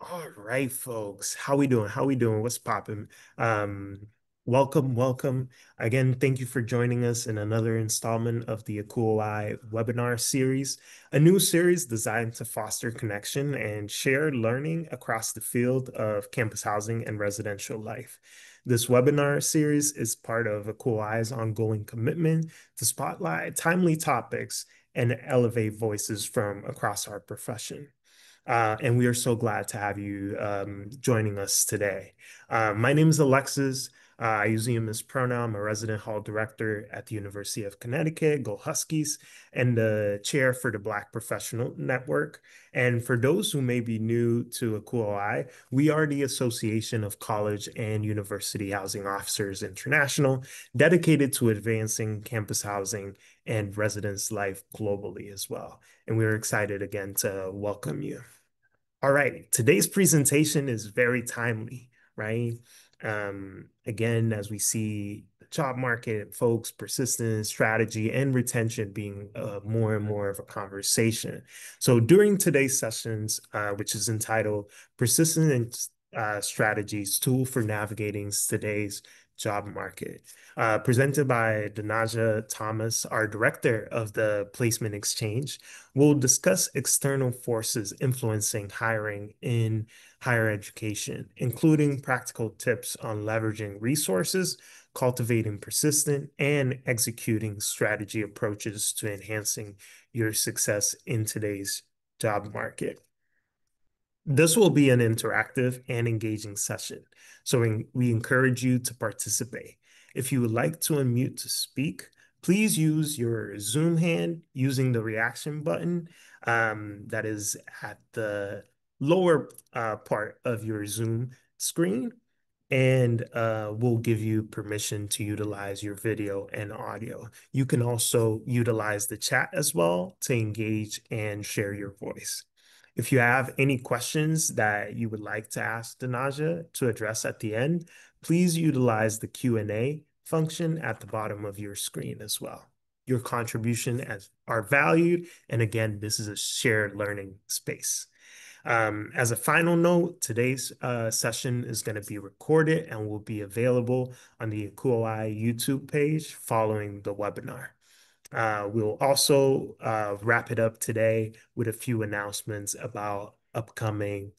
All right, folks. How we doing? How we doing? What's popping? Um, welcome. Again, thank you for joining us in another installment of the ACUHO-I webinar series, a new series designed to foster connection and shared learning across the field of campus housing and residential life. This webinar series is part of ACUHO-I's ongoing commitment to spotlight timely topics and elevate voices from across our profession. And we are so glad to have you joining us today. My name is Alexis. I use him as pronoun. I'm a resident hall director at the University of Connecticut, Go Huskies, and the chair for the Black Professional Network. And for those who may be new to ACUHO-I, we are the Association of College and University Housing Officers International, dedicated to advancing campus housing and residence life globally as well. And we're excited again to welcome you. All right, today's presentation is very timely, right? Again, as we see the job market, folks, persistence, strategy, and retention being more and more of a conversation. So during today's sessions, which is entitled Persistent Strategies, Tool for Navigating Today's Job Market, presented by Denaja Thomas, our director of the Placement Exchange. We'll discuss external forces influencing hiring in higher education, including practical tips on leveraging resources, cultivating persistent, and executing strategy approaches to enhancing your success in today's job market. This will be an interactive and engaging session, so we encourage you to participate. If you would like to unmute to speak, please use your Zoom hand using the reaction button that is at the lower part of your Zoom screen, and we'll give you permission to utilize your video and audio. You can also utilize the chat as well to engage and share your voice. If you have any questions that you would like to ask Denaja to address at the end, please utilize the Q&A function at the bottom of your screen as well. Your contribution are valued, and again, this is a shared learning space. As a final note, today's session is going to be recorded and will be available on the ACUHO-I YouTube page following the webinar. We'll also wrap it up today with a few announcements about upcoming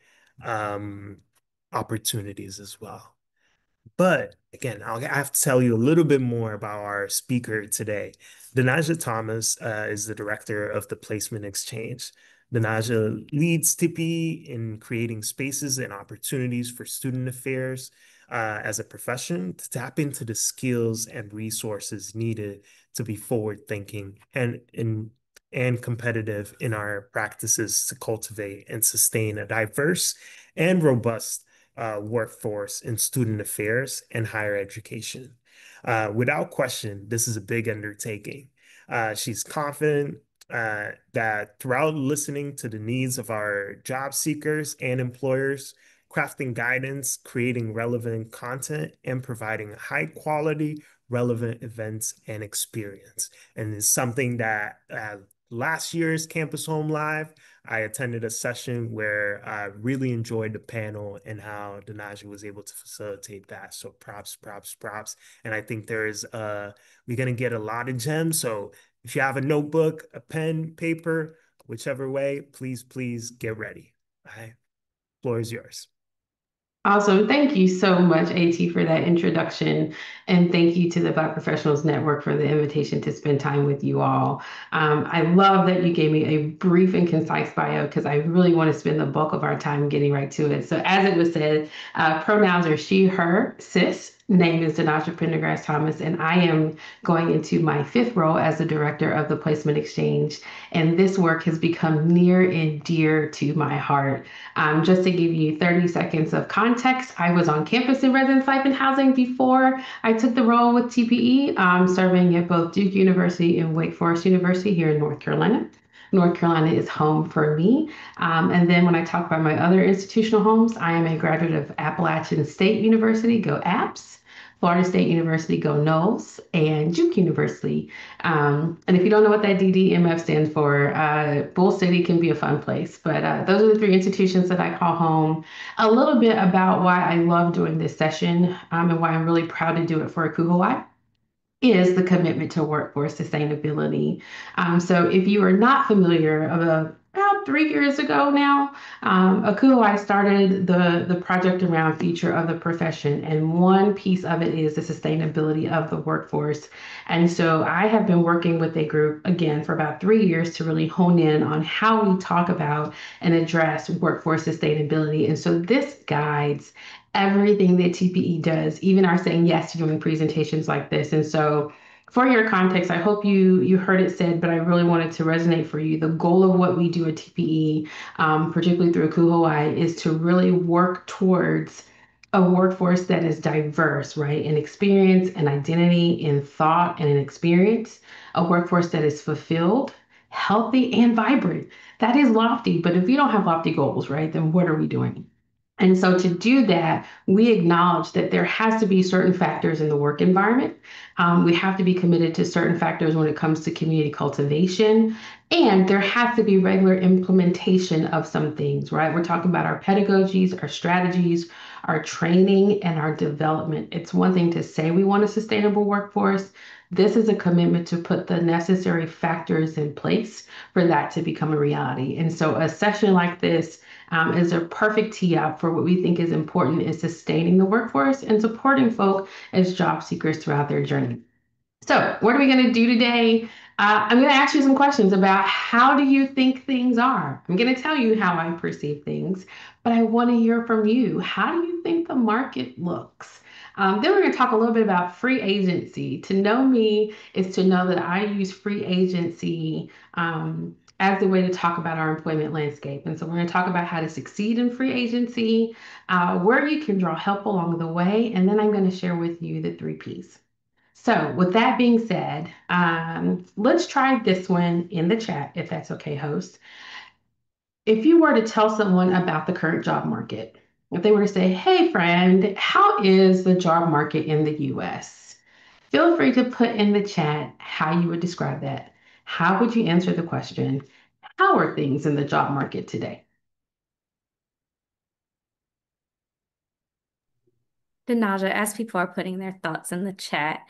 um, opportunities as well. But again, I have to tell you a little bit more about our speaker today. Denaja Thomas is the director of the Placement Exchange. Denaja leads TPE in creating spaces and opportunities for student affairs as a profession to tap into the skills and resources needed to be forward-thinking and competitive in our practices to cultivate and sustain a diverse and robust workforce in student affairs and higher education. Without question, this is a big undertaking. She's confident that throughout listening to the needs of our job seekers and employers, crafting guidance, creating relevant content, and providing high quality, relevant events and experience. And it's something that last year's Campus Home Live, I attended a session where I really enjoyed the panel and how Denaja was able to facilitate that. So props, props, props. And I think we're gonna get a lot of gems. So if you have a notebook, a pen, paper, whichever way, please get ready. All right, floor is yours. Awesome. Thank you so much, AT, for that introduction. And thank you to the Black Professionals Network for the invitation to spend time with you all. I love that you gave me a brief and concise bio because I really want to spend the bulk of our time getting right to it. So, as it was said, pronouns are she, her, cis. Name is Denaja Pendergrass Thomas, and I am going into my fifth role as the director of the Placement Exchange. And this work has become near and dear to my heart. Just to give you 30 seconds of context, I was on campus in residence life and housing before I took the role with TPE, serving at both Duke University and Wake Forest University here in North Carolina. North Carolina is home for me. And then when I talk about my other institutional homes, I am a graduate of Appalachian State University, go Apps, Florida State University, go Noles, and Duke University. And if you don't know what that DDMF stands for, Bull City can be a fun place. But those are the three institutions that I call home. A little bit about why I love doing this session and why I'm really proud to do it for ACUHO-I is the commitment to workforce sustainability. So if you are not familiar, about 3 years ago now, ACUHO-I started the project around future of the profession, and one piece of it is the sustainability of the workforce. And so I have been working with a group again for about 3 years to really hone in on how we talk about and address workforce sustainability. And so this guides everything that TPE does, even our saying yes to doing presentations like this. And so for your context, I hope you heard it said, but I really wanted to resonate for you. The goal of what we do at TPE, particularly through ACUHO-I, is to really work towards a workforce that is diverse, right? In experience and identity, in thought and in experience, a workforce that is fulfilled, healthy, and vibrant. That is lofty, but if you don't have lofty goals, right, then what are we doing? And so to do that, we acknowledge that there has to be certain factors in the work environment. We have to be committed to certain factors when it comes to community cultivation, and there has to be regular implementation of some things, right? We're talking about our pedagogies, our strategies, our training, and our development. It's one thing to say we want a sustainable workforce. This is a commitment to put the necessary factors in place for that to become a reality. And so a session like this is a perfect tee up for what we think is important is sustaining the workforce and supporting folk as job seekers throughout their journey. So, what are we going to do today? I'm going to ask you some questions about how do you think things are? I'm going to tell you how I perceive things, but I want to hear from you. How do you think the market looks? Then we're going to talk a little bit about free agency. To know me is to know that I use free agency as a way to talk about our employment landscape. And so we're going to talk about how to succeed in free agency, where you can draw help along the way, and then I'm going to share with you the 3 Ps. So, with that being said, let's try this one in the chat, if that's okay, host. If you were to tell someone about the current job market, if they were to say, hey, friend, how is the job market in the US? Feel free to put in the chat how you would describe that. How would you answer the question? How are things in the job market today? Denaja, as people are putting their thoughts in the chat,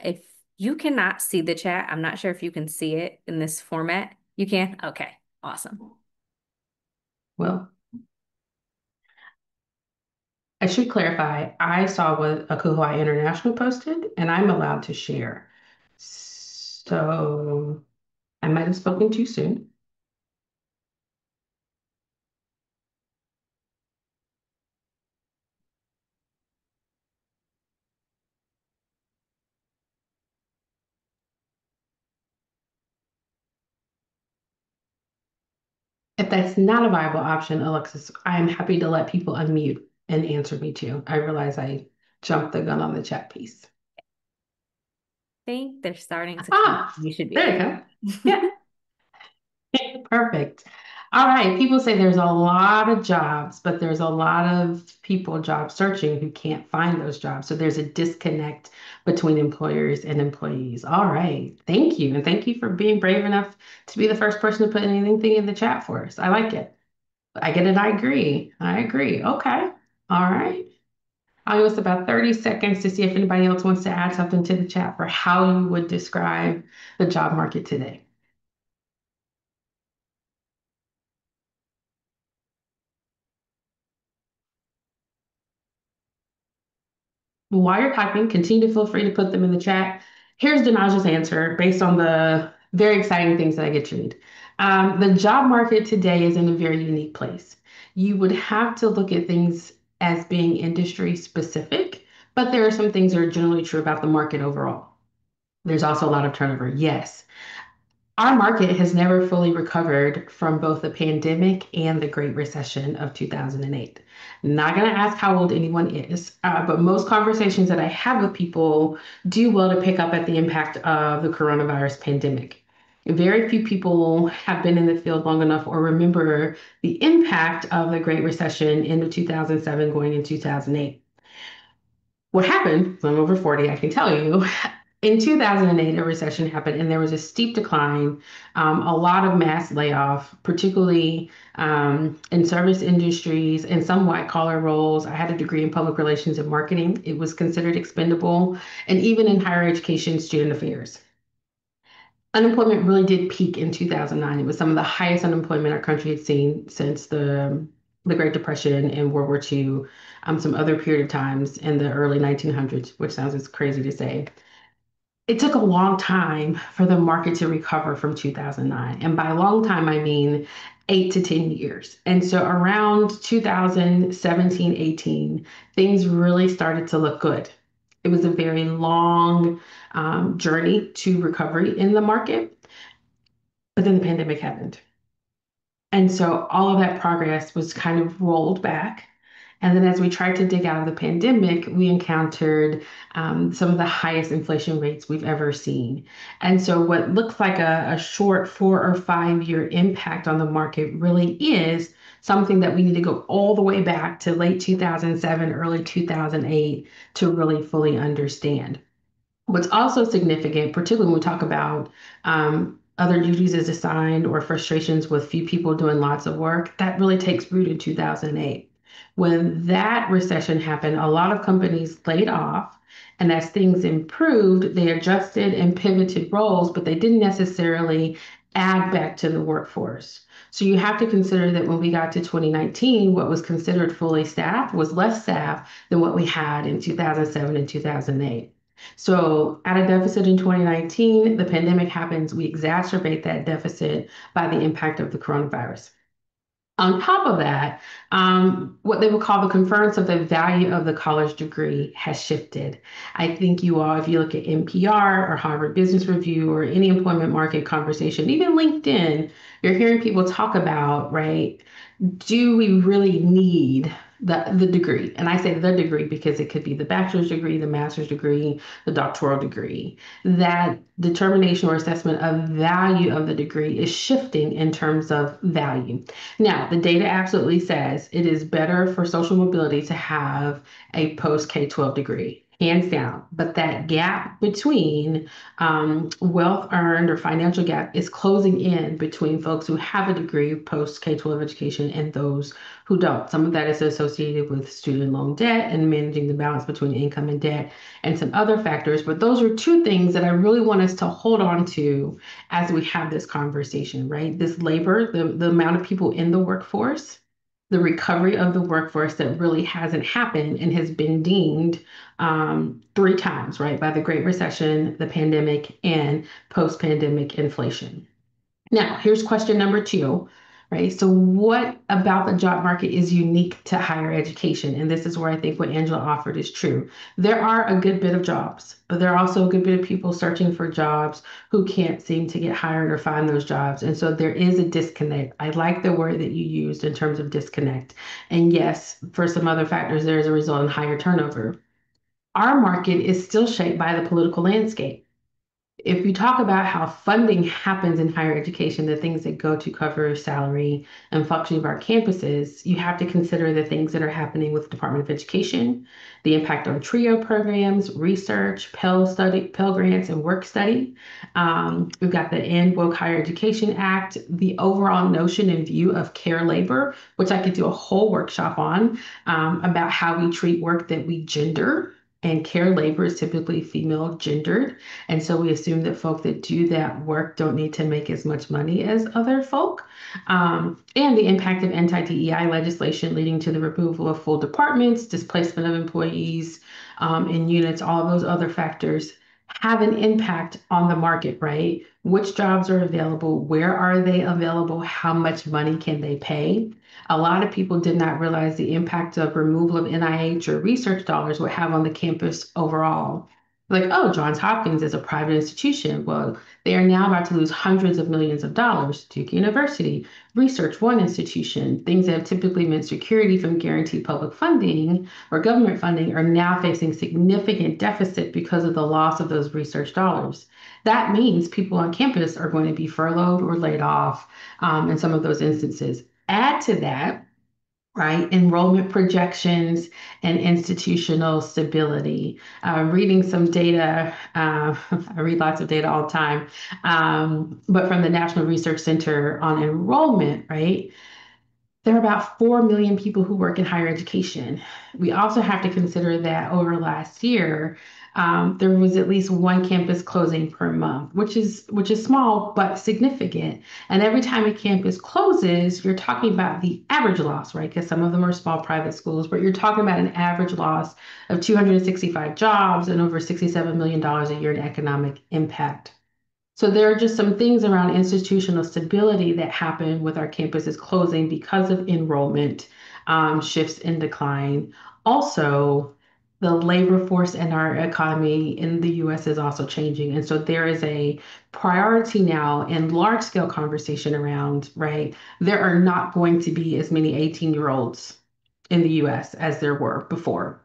if you cannot see the chat, I'm not sure if you can see it in this format. You can? Okay, awesome. Well, I should clarify, I saw what ACUHO-I International posted, and I'm allowed to share. So I might have spoken too soon. If that's not a viable option, Alexis, I'm happy to let people unmute and answer me too. I realize I jumped the gun on the chat piece. Think they're starting to come. Ah, You should be there you okay. go. Yeah. Perfect. All right. People say there's a lot of jobs, but there's a lot of people job searching who can't find those jobs. So there's a disconnect between employers and employees. All right. Thank you. And thank you for being brave enough to be the first person to put anything in the chat for us. I like it. I get it. I agree. I agree. Okay. All right. I'll give us about 30 seconds to see if anybody else wants to add something to the chat for how you would describe the job market today. While you're typing, continue to feel free to put them in the chat. Here's Danaja's answer based on the very exciting things that I get to read. The job market today is in a very unique place. You would have to look at things as being industry specific, but there are some things that are generally true about the market overall. There's also a lot of turnover. Yes, our market has never fully recovered from both the pandemic and the Great Recession of 2008. Not going to ask how old anyone is, but most conversations that I have with people do well to pick up at the impact of the coronavirus pandemic. Very few people have been in the field long enough or remember the impact of the Great Recession in 2007 going in 2008. What happened, I'm over 40, I can tell you, in 2008, a recession happened and there was a steep decline, a lot of mass layoff, particularly in service industries and some white collar roles. I had a degree in public relations and marketing. It was considered expendable, and even in higher education, student affairs. Unemployment really did peak in 2009. It was some of the highest unemployment our country had seen since the Great Depression and World War II, some other period of times in the early 1900s, which sounds as crazy to say. It took a long time for the market to recover from 2009. And by long time, I mean 8 to 10 years. And so around 2017, 18, things really started to look good. It was a very long journey to recovery in the market, but then the pandemic happened. And so all of that progress was kind of rolled back. And then as we tried to dig out of the pandemic, we encountered some of the highest inflation rates we've ever seen. And so what looks like a short 4 or 5 year impact on the market really is something that we need to go all the way back to late 2007, early 2008 to really fully understand. What's also significant, particularly when we talk about other duties as assigned or frustrations with few people doing lots of work, that really takes root in 2008. When that recession happened, a lot of companies laid off, and as things improved, they adjusted and pivoted roles, but they didn't necessarily add back to the workforce. So you have to consider that when we got to 2019, what was considered fully staffed was less staff than what we had in 2007 and 2008. So, at a deficit in 2019, the pandemic happens. We exacerbate that deficit by the impact of the coronavirus. On top of that, what they would call the conference of the value of the college degree has shifted. I think you all, if you look at NPR or Harvard Business Review or any employment market conversation, even LinkedIn, you're hearing people talk about, right? Do we really need the degree? And I say the degree because it could be the bachelor's degree, the master's degree, the doctoral degree. That determination or assessment of value of the degree is shifting in terms of value. Now, the data absolutely says it is better for social mobility to have a post K-12 degree, hands down. But that gap between wealth earned or financial gap is closing in between folks who have a degree post K-12 education and those who don't. Some of that is associated with student loan debt and managing the balance between income and debt and some other factors. But those are two things that I really want us to hold on to as we have this conversation, right? This labor, the amount of people in the workforce, the recovery of the workforce that really hasn't happened and has been deemed 3 times, right, by the Great Recession, the pandemic, and post-pandemic inflation. Now, here's question number two, right? So, what about the job market is unique to higher education? And this is where I think what Angela offered is true. There are a good bit of jobs, but there are also a good bit of people searching for jobs who can't seem to get hired or find those jobs. And so there is a disconnect. I like the word that you used in terms of disconnect. And yes, for some other factors, there is a result in higher turnover. Our market is still shaped by the political landscape. If you talk about how funding happens in higher education, the things that go to cover salary and functioning of our campuses, you have to consider the things that are happening with the Department of Education, the impact on TRIO programs, research, Pell Grants, and work study. We've got the End Woke Higher Education Act, the overall notion and view of care labor, which I could do a whole workshop on, about how we treat work that we gender. And care labor is typically female gendered. And so we assume that folk that do that work don't need to make as much money as other folk. And the impact of anti-DEI legislation leading to the removal of full departments, displacement of employees in units, all of those other factors have an impact on the market, right? Which jobs are available? Where are they available? How much money can they pay? A lot of people did not realize the impact of removal of NIH or research dollars would have on the campus overall. Like, oh, Johns Hopkins is a private institution. Well, they are now about to lose hundreds of millions of dollars. Duke University, Research One institution, things that have typically meant security from guaranteed public funding or government funding are now facing significant deficit because of the loss of those research dollars. That means people on campus are going to be furloughed or laid off in some of those instances. Add to that right? Enrollment projections and institutional stability. Reading some data, I read lots of data all the time, but from the National Research Center on Enrollment, right? There are about 4 million people who work in higher education. We also have to consider that over last year, there was at least one campus closing per month, which is small but significant. And every time a campus closes, you're talking about the average loss, right? Because some of them are small private schools, but you're talking about an average loss of 265 jobs and over $67 million a year in economic impact. So there are just some things around institutional stability that happen with our campuses closing because of enrollment shifts in decline. Also, the labor force and our economy in the US is also changing. And so there is a priority now in large scale conversation around, right? There are not going to be as many 18-year-olds in the US as there were before.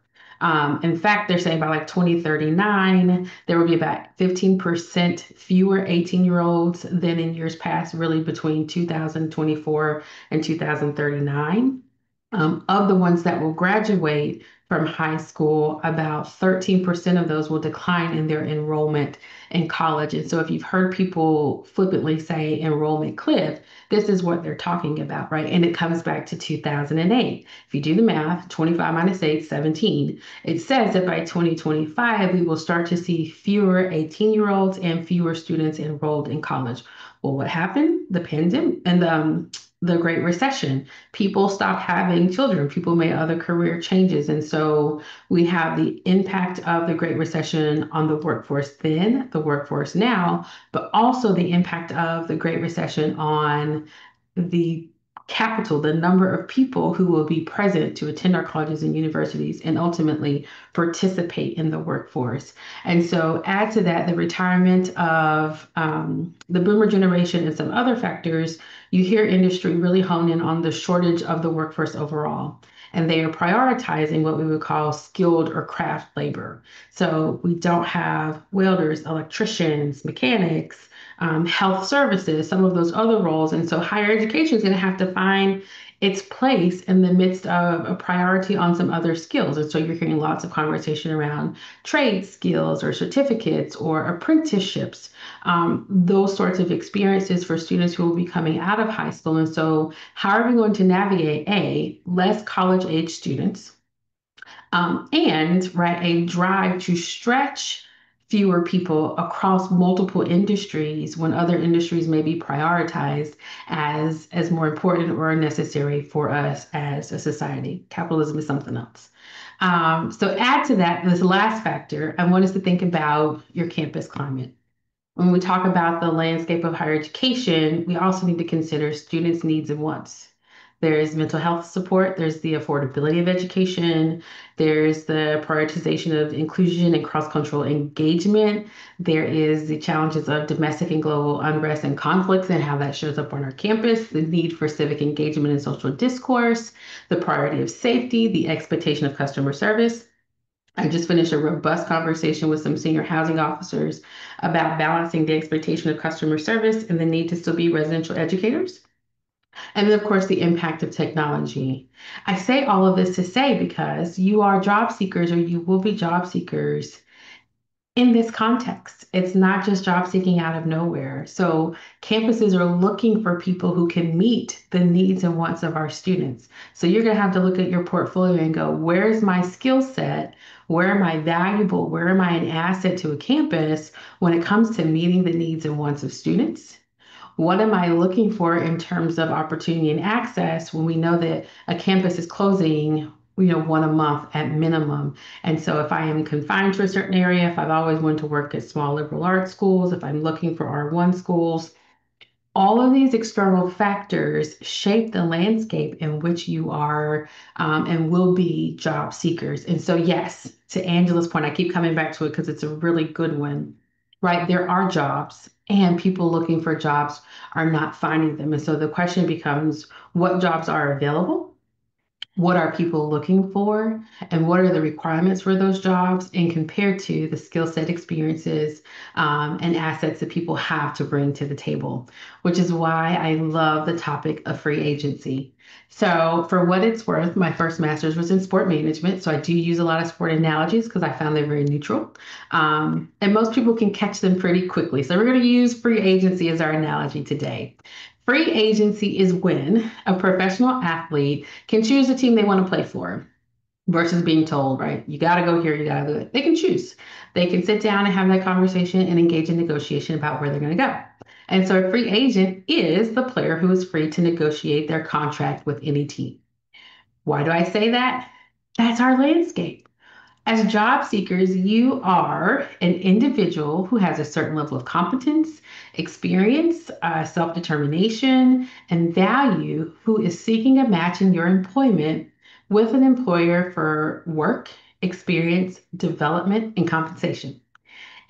In fact, they're saying by like 2039, there will be about 15% fewer 18-year-olds than in years past, really between 2024 and 2039. Of the ones that will graduate from high school, about 13% of those will decline in their enrollment in college. And so if you've heard people flippantly say enrollment cliff, this is what they're talking about, right? And it comes back to 2008. If you do the math, 25 minus 8, 17. It says that by 2025, we will start to see fewer 18-year-olds and fewer students enrolled in college. Well, what happened? The pandemic and the Great Recession. People stopped having children. People made other career changes. And so we have the impact of the Great Recession on the workforce then, the workforce now, but also the impact of the Great Recession on the capital, the number of people who will be present to attend our colleges and universities and ultimately participate in the workforce. And so add to that the retirement of the boomer generation and some other factors, you hear industry really hone in on the shortage of the workforce overall. And they are prioritizing what we would call skilled or craft labor. So we don't have welders, electricians, mechanics, health services, some of those other roles. And so higher education is going to have to find its place in the midst of a priority on some other skills. And so you're hearing lots of conversation around trade skills or certificates or apprenticeships, those sorts of experiences for students who will be coming out of high school. And so how are we going to navigate less college age students? And right, a drive to stretch fewer people across multiple industries when other industries may be prioritized as more important or necessary for us as a society. Capitalism is something else. So add to that this last factor, I want us to think about your campus climate. When we talk about the landscape of higher education, we also need to consider students' needs and wants. There's mental health support, there's the affordability of education, there's the prioritization of inclusion and cross-cultural engagement, there is the challenges of domestic and global unrest and conflicts and how that shows up on our campus, the need for civic engagement and social discourse, the priority of safety, the expectation of customer service. I just finished a robust conversation with some senior housing officers about balancing the expectation of customer service and the need to still be residential educators. And then, of course, the impact of technology. I say all of this to say because you are job seekers or you will be job seekers in this context. It's not just job seeking out of nowhere. So campuses are looking for people who can meet the needs and wants of our students. So you're going to have to look at your portfolio and go, where's my skill set? Where am I valuable? Where am I an asset to a campus when it comes to meeting the needs and wants of students? What am I looking for in terms of opportunity and access when we know that a campus is closing, one a month at minimum? And so if I am confined to a certain area, if I've always wanted to work at small liberal arts schools, if I'm looking for R1 schools, all of these external factors shape the landscape in which you are and will be job seekers. And so, yes, to Angela's point, I keep coming back to it because it's a really good one, right? There are jobs, and people looking for jobs are not finding them. And so the question becomes what jobs are available? what are people looking for and what are the requirements for those jobs and compared to the skill set experiences and assets that people have to bring to the table, which is why I love the topic of free agency. So, for what it's worth, my first master's was in sport management. So, I do use a lot of sport analogies because I found they're very neutral. And most people can catch them pretty quickly. So, we're going to use free agency as our analogy today. Free agency is when a professional athlete can choose the team they want to play for versus being told, right, you got to go here, you got to do it. They can choose. They can sit down and have that conversation and engage in negotiation about where they're going to go. And so a free agent is the player who is free to negotiate their contract with any team. Why do I say that? That's our landscape. As job seekers, you are an individual who has a certain level of competence, experience, self determination, and value who is seeking a match in your employment with an employer for work, experience, development, and compensation.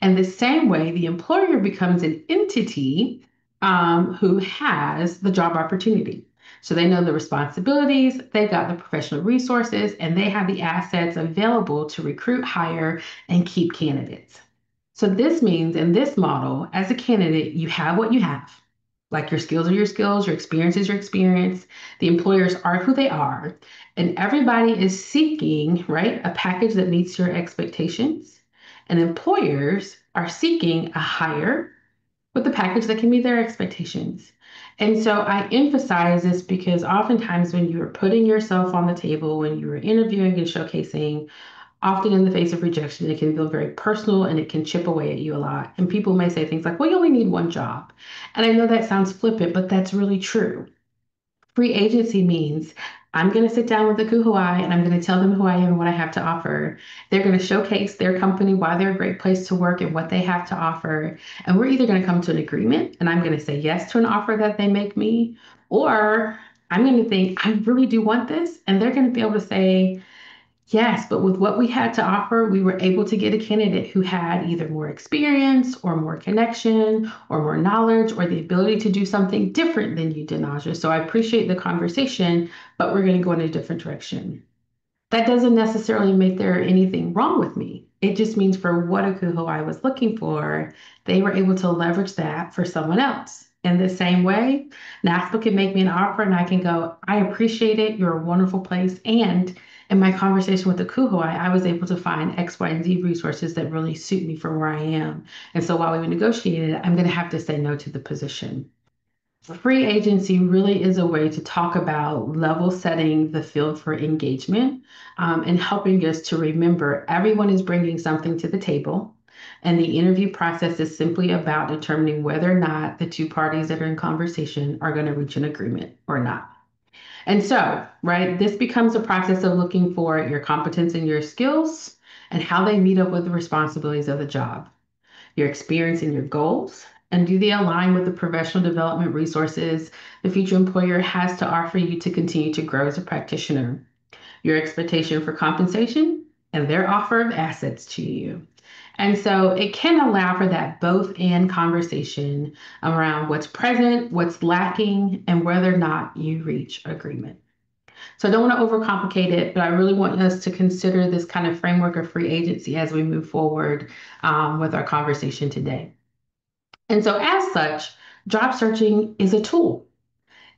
And the same way, the employer becomes an entity who has the job opportunity. So they know the responsibilities, they've got the professional resources, and they have the assets available to recruit, hire, and keep candidates. So this means in this model, as a candidate, you have what you have. Like your skills are your skills, your experience is your experience, the employers are who they are, and everybody is seeking, right, a package that meets your expectations. And employers are seeking a hire with a package that can meet their expectations. And so I emphasize this because oftentimes when you are putting yourself on the table, when you are interviewing and showcasing, often in the face of rejection, it can feel very personal and it can chip away at you a lot. And people may say things like, well, you only need one job. And I know that sounds flippant, but that's really true. Free agency means I'm going to sit down with the ACUHO-I and I'm going to tell them who I am and what I have to offer. They're going to showcase their company, why they're a great place to work and what they have to offer. And we're either going to come to an agreement and I'm going to say yes to an offer that they make me, or I'm going to think, I really do want this. And they're going to be able to say, yes, but with what we had to offer, we were able to get a candidate who had either more experience or more connection or more knowledge or the ability to do something different than you did, Naja. So I appreciate the conversation, but we're going to go in a different direction. That doesn't necessarily make there anything wrong with me. It just means for what ACUHO-I was looking for, they were able to leverage that for someone else. In the same way, NASPA can make me an offer and I can go, I appreciate it. You're a wonderful place. And in my conversation with ACUHO-I was able to find X, Y, and Z resources that really suit me for where I am. And so while we negotiated, I'm going to have to say no to the position. Free agency really is a way to talk about level setting the field for engagement and helping us to remember everyone is bringing something to the table. And the interview process is simply about determining whether or not the two parties that are in conversation are going to reach an agreement or not. And so, right, this becomes a process of looking for your competence and your skills and how they meet up with the responsibilities of the job, your experience and your goals, and do they align with the professional development resources the future employer has to offer you to continue to grow as a practitioner, your expectation for compensation, and their offer of assets to you. And so it can allow for that both and conversation around what's present, what's lacking, and whether or not you reach agreement. So I don't want to overcomplicate it, but I really want us to consider this kind of framework of free agency as we move forward with our conversation today. And so, as such, job searching is a tool.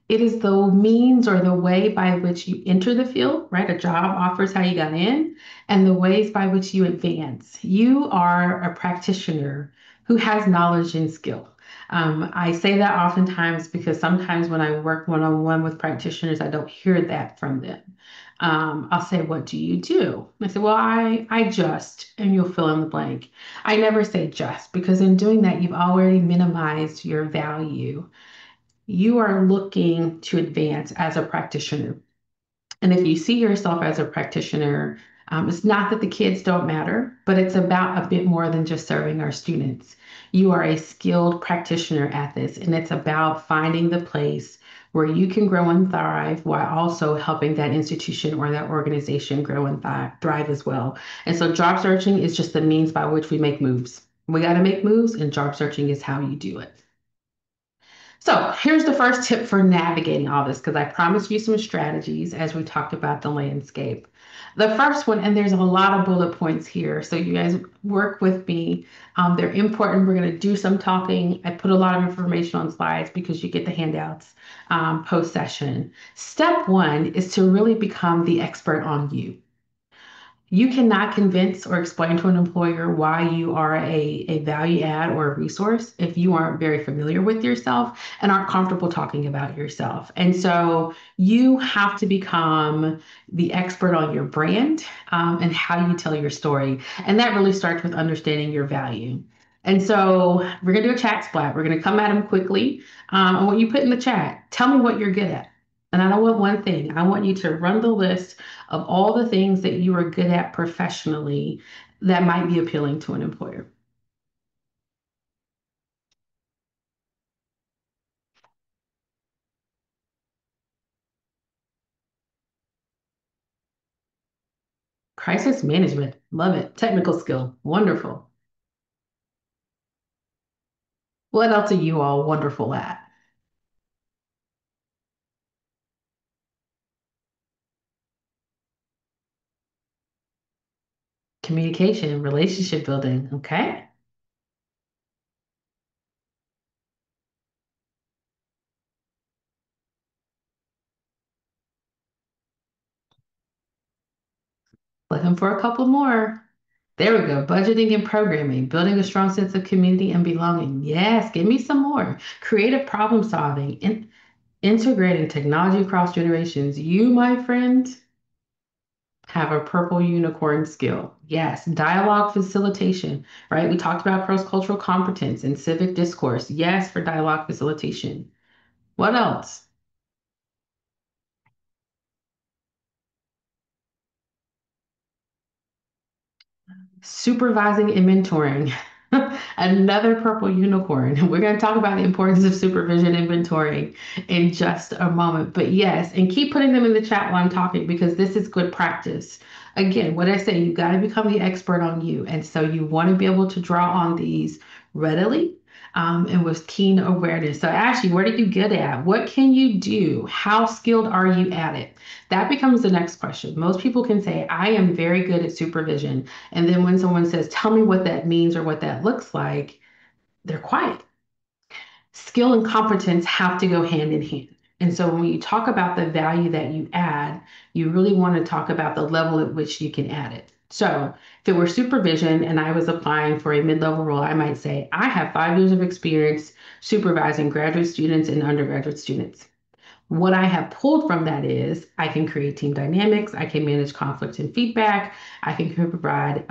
It is the means or the way by which you enter the field, right? A job offers how you got in, and the ways by which you advance. You are a practitioner who has knowledge and skill. I say that oftentimes because sometimes when I work one on one with practitioners, I don't hear that from them. I'll say, what do you do? I say, well, I just, and you'll fill in the blank. I never say just because in doing that, you've already minimized your value. You are looking to advance as a practitioner. And if you see yourself as a practitioner, it's not that the kids don't matter, but it's about a bit more than just serving our students. You are a skilled practitioner at this, and it's about finding the place where you can grow and thrive while also helping that institution or that organization grow and thrive as well. And so job searching is just the means by which we make moves. We got to make moves, and job searching is how you do it. So here's the first tip for navigating all this, because I promised you some strategies as we talked about the landscape. The first one, and there's a lot of bullet points here, so you guys work with me. They're important. We're going to do some talking. I put a lot of information on slides because you get the handouts post session. Step one is to really become the expert on you. You cannot convince or explain to an employer why you are a value add or a resource if you aren't very familiar with yourself and aren't comfortable talking about yourself. And so you have to become the expert on your brand and how you tell your story. And that really starts with understanding your value. And so we're going to do a chat splat. We're going to come at them quickly. And what you put in the chat, tell me what you're good at. And I don't want one thing. I want you to run the list of all the things that you are good at professionally that might be appealing to an employer. Crisis management, love it. Technical skill, wonderful. What else are you all wonderful at? Communication, relationship building, okay? Looking for a couple more. There we go. Budgeting and programming, building a strong sense of community and belonging. Yes, give me some more. Creative problem solving, integrating technology across generations. You, my friend, have a purple unicorn skill. Yes, dialogue facilitation, right? We talked about cross-cultural competence and civic discourse. Yes, for dialogue facilitation. What else? Supervising and mentoring. Another purple unicorn. We're going to talk about the importance of supervision and mentoring in just a moment. But yes, and keep putting them in the chat while I'm talking because this is good practice. Again, what I say, you got to become the expert on you. And so you want to be able to draw on these readily and with keen awareness. So I ask you, what are you good at? What can you do? How skilled are you at it? That becomes the next question. Most people can say, I am very good at supervision. And then when someone says, tell me what that means or what that looks like, they're quiet. Skill and competence have to go hand in hand. And so when you talk about the value that you add, you really want to talk about the level at which you can add it. So if it were supervision and I was applying for a mid-level role, I might say, I have 5 years of experience supervising graduate students and undergraduate students. What I have pulled from that is I can create team dynamics, I can manage conflict and feedback, I can provide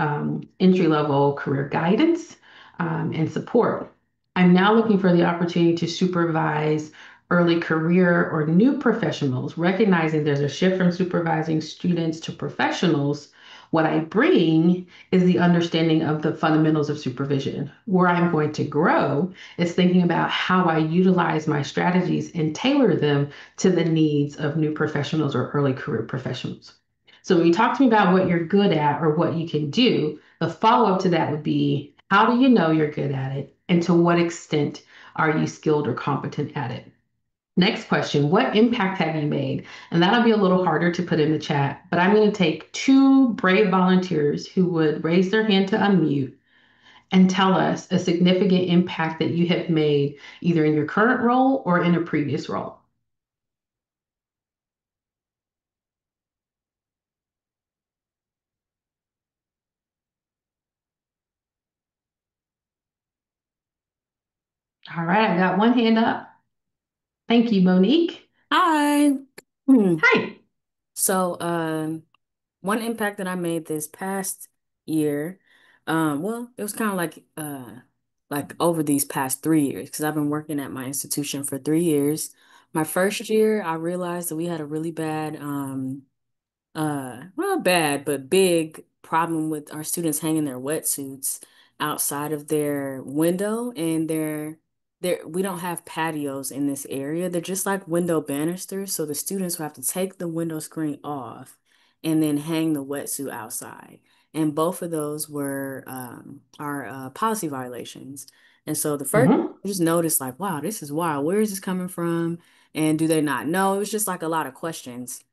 entry level career guidance and support. I'm now looking for the opportunity to supervise early career or new professionals, recognizing there's a shift from supervising students to professionals. What I bring is the understanding of the fundamentals of supervision. Where I'm going to grow is thinking about how I utilize my strategies and tailor them to the needs of new professionals or early career professionals. So when you talk to me about what you're good at or what you can do, the follow-up to that would be, how do you know you're good at it? And to what extent are you skilled or competent at it? Next question, what impact have you made? And that'll be a little harder to put in the chat, but I'm going to take two brave volunteers who would raise their hand to unmute and tell us a significant impact that you have made either in your current role or in a previous role. All right, I got one hand up. Thank you, Monique. Hi. Hmm. Hi. So, one impact that I made this past year, well, it was kind of like over these past 3 years, because I've been working at my institution for 3 years. My first year, I realized that we had a really bad, not bad, but big problem with our students hanging their wetsuits outside of their window, and we don't have patios in this area. They're just like window banisters, so the students will have to take the window screen off and then hang the wetsuit outside. And both of those were our policy violations. And so the first, Mm-hmm. I just noticed like, wow, this is wild. Where is this coming from? And do they not know? It was just like a lot of questions.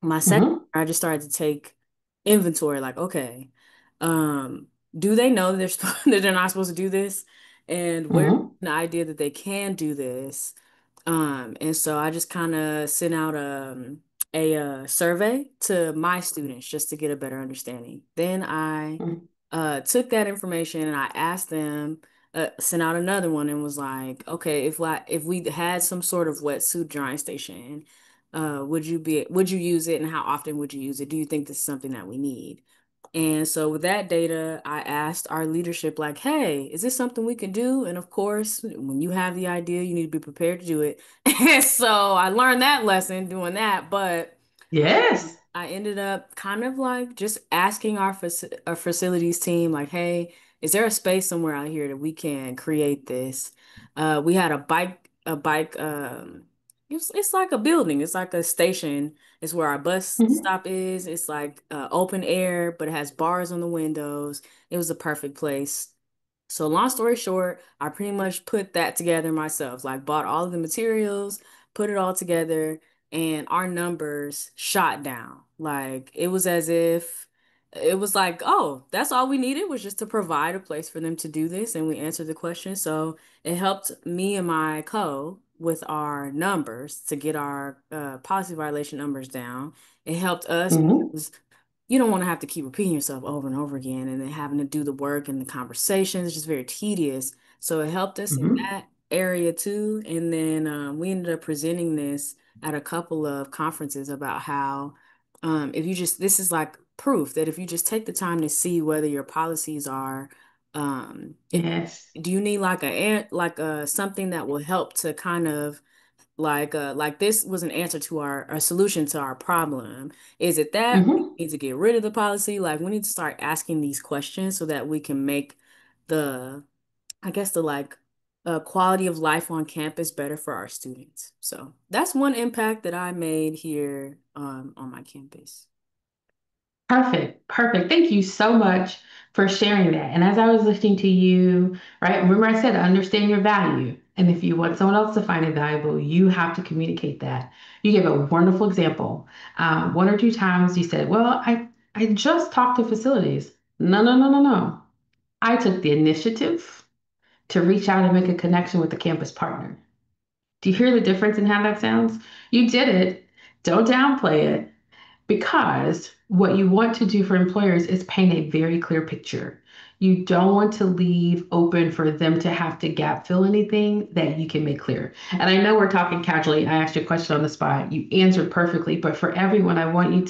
My second, Mm-hmm. I just started to take inventory, like, okay, do they know that that they're not supposed to do this? And where Mm-hmm. the idea that they can do this? And so I just kind of sent out a survey to my students just to get a better understanding. Then I took that information and I asked them, sent out another one and was like, okay, if we had some sort of wetsuit drying station, would you use it and how often would you use it? Do you think this is something that we need? And so with that data, I asked our leadership, like, hey, is this something we can do? And of course, when you have the idea, you need to be prepared to do it. And so I learned that lesson doing that. But Yes. I ended up kind of like just asking our facilities team, like, hey, is there a space somewhere out here that we can create this? We had a bike, it's like a building, it's like a station. It's where our bus Mm-hmm. stop is. It's like open air, but it has bars on the windows. It was a perfect place. So long story short, I pretty much put that together myself, like bought all of the materials, put it all together, and our numbers shot down. Like it was as if it was like, oh, that's all we needed was just to provide a place for them to do this, and we answered the question. So it helped me and my co with our numbers to get our policy violation numbers down. It helped us Mm-hmm. because you don't want to have to keep repeating yourself over and over again and then having to do the work and the conversations. It's just very tedious. So it helped us in Mm-hmm. that area too. And then we ended up presenting this at a couple of conferences about how if you just, this is like proof that if you just take the time to see whether your policies are, if Yes. do you need like a something that will help to kind of like this was an answer to our solution to our problem. Is it that we Mm-hmm. need to get rid of the policy? Like we need to start asking these questions so that we can make the, I guess the like quality of life on campus better for our students. So that's one impact that I made here on my campus. Perfect. Perfect. Thank you so much for sharing that. And as I was listening to you, right, remember I said understand your value. And if you want someone else to find it valuable, you have to communicate that. You gave a wonderful example. One or two times you said, well, I just talked to facilities. No, no, no, no, no. I took the initiative to reach out and make a connection with the campus partner. Do you hear the difference in how that sounds? You did it. Don't downplay it. Because what you want to do for employers is paint a very clear picture. You don't want to leave open for them to have to gap fill anything that you can make clear. And I know we're talking casually. I asked you a question on the spot. You answered perfectly, but for everyone, I want you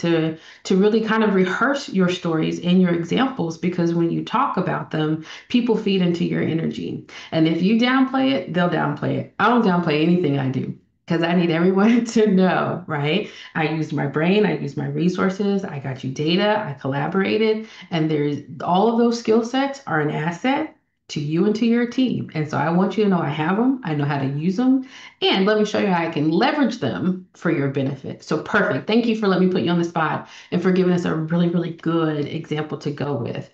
to really kind of rehearse your stories and your examples because when you talk about them, people feed into your energy. And if you downplay it, they'll downplay it. I don't downplay anything I do because I need everyone to know, right? I used my brain, I used my resources, I got you data, I collaborated, and there's all of those skill sets are an asset to you and to your team. And so I want you to know I have them, I know how to use them, and let me show you how I can leverage them for your benefit. So perfect. Thank you for letting me put you on the spot and for giving us a really, really good example to go with.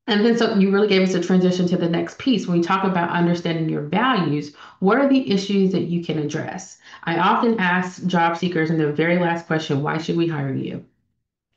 And then so you really gave us a transition to the next piece. When we talk about understanding your values, what are the issues that you can address? I often ask job seekers in the very last question, why should we hire you?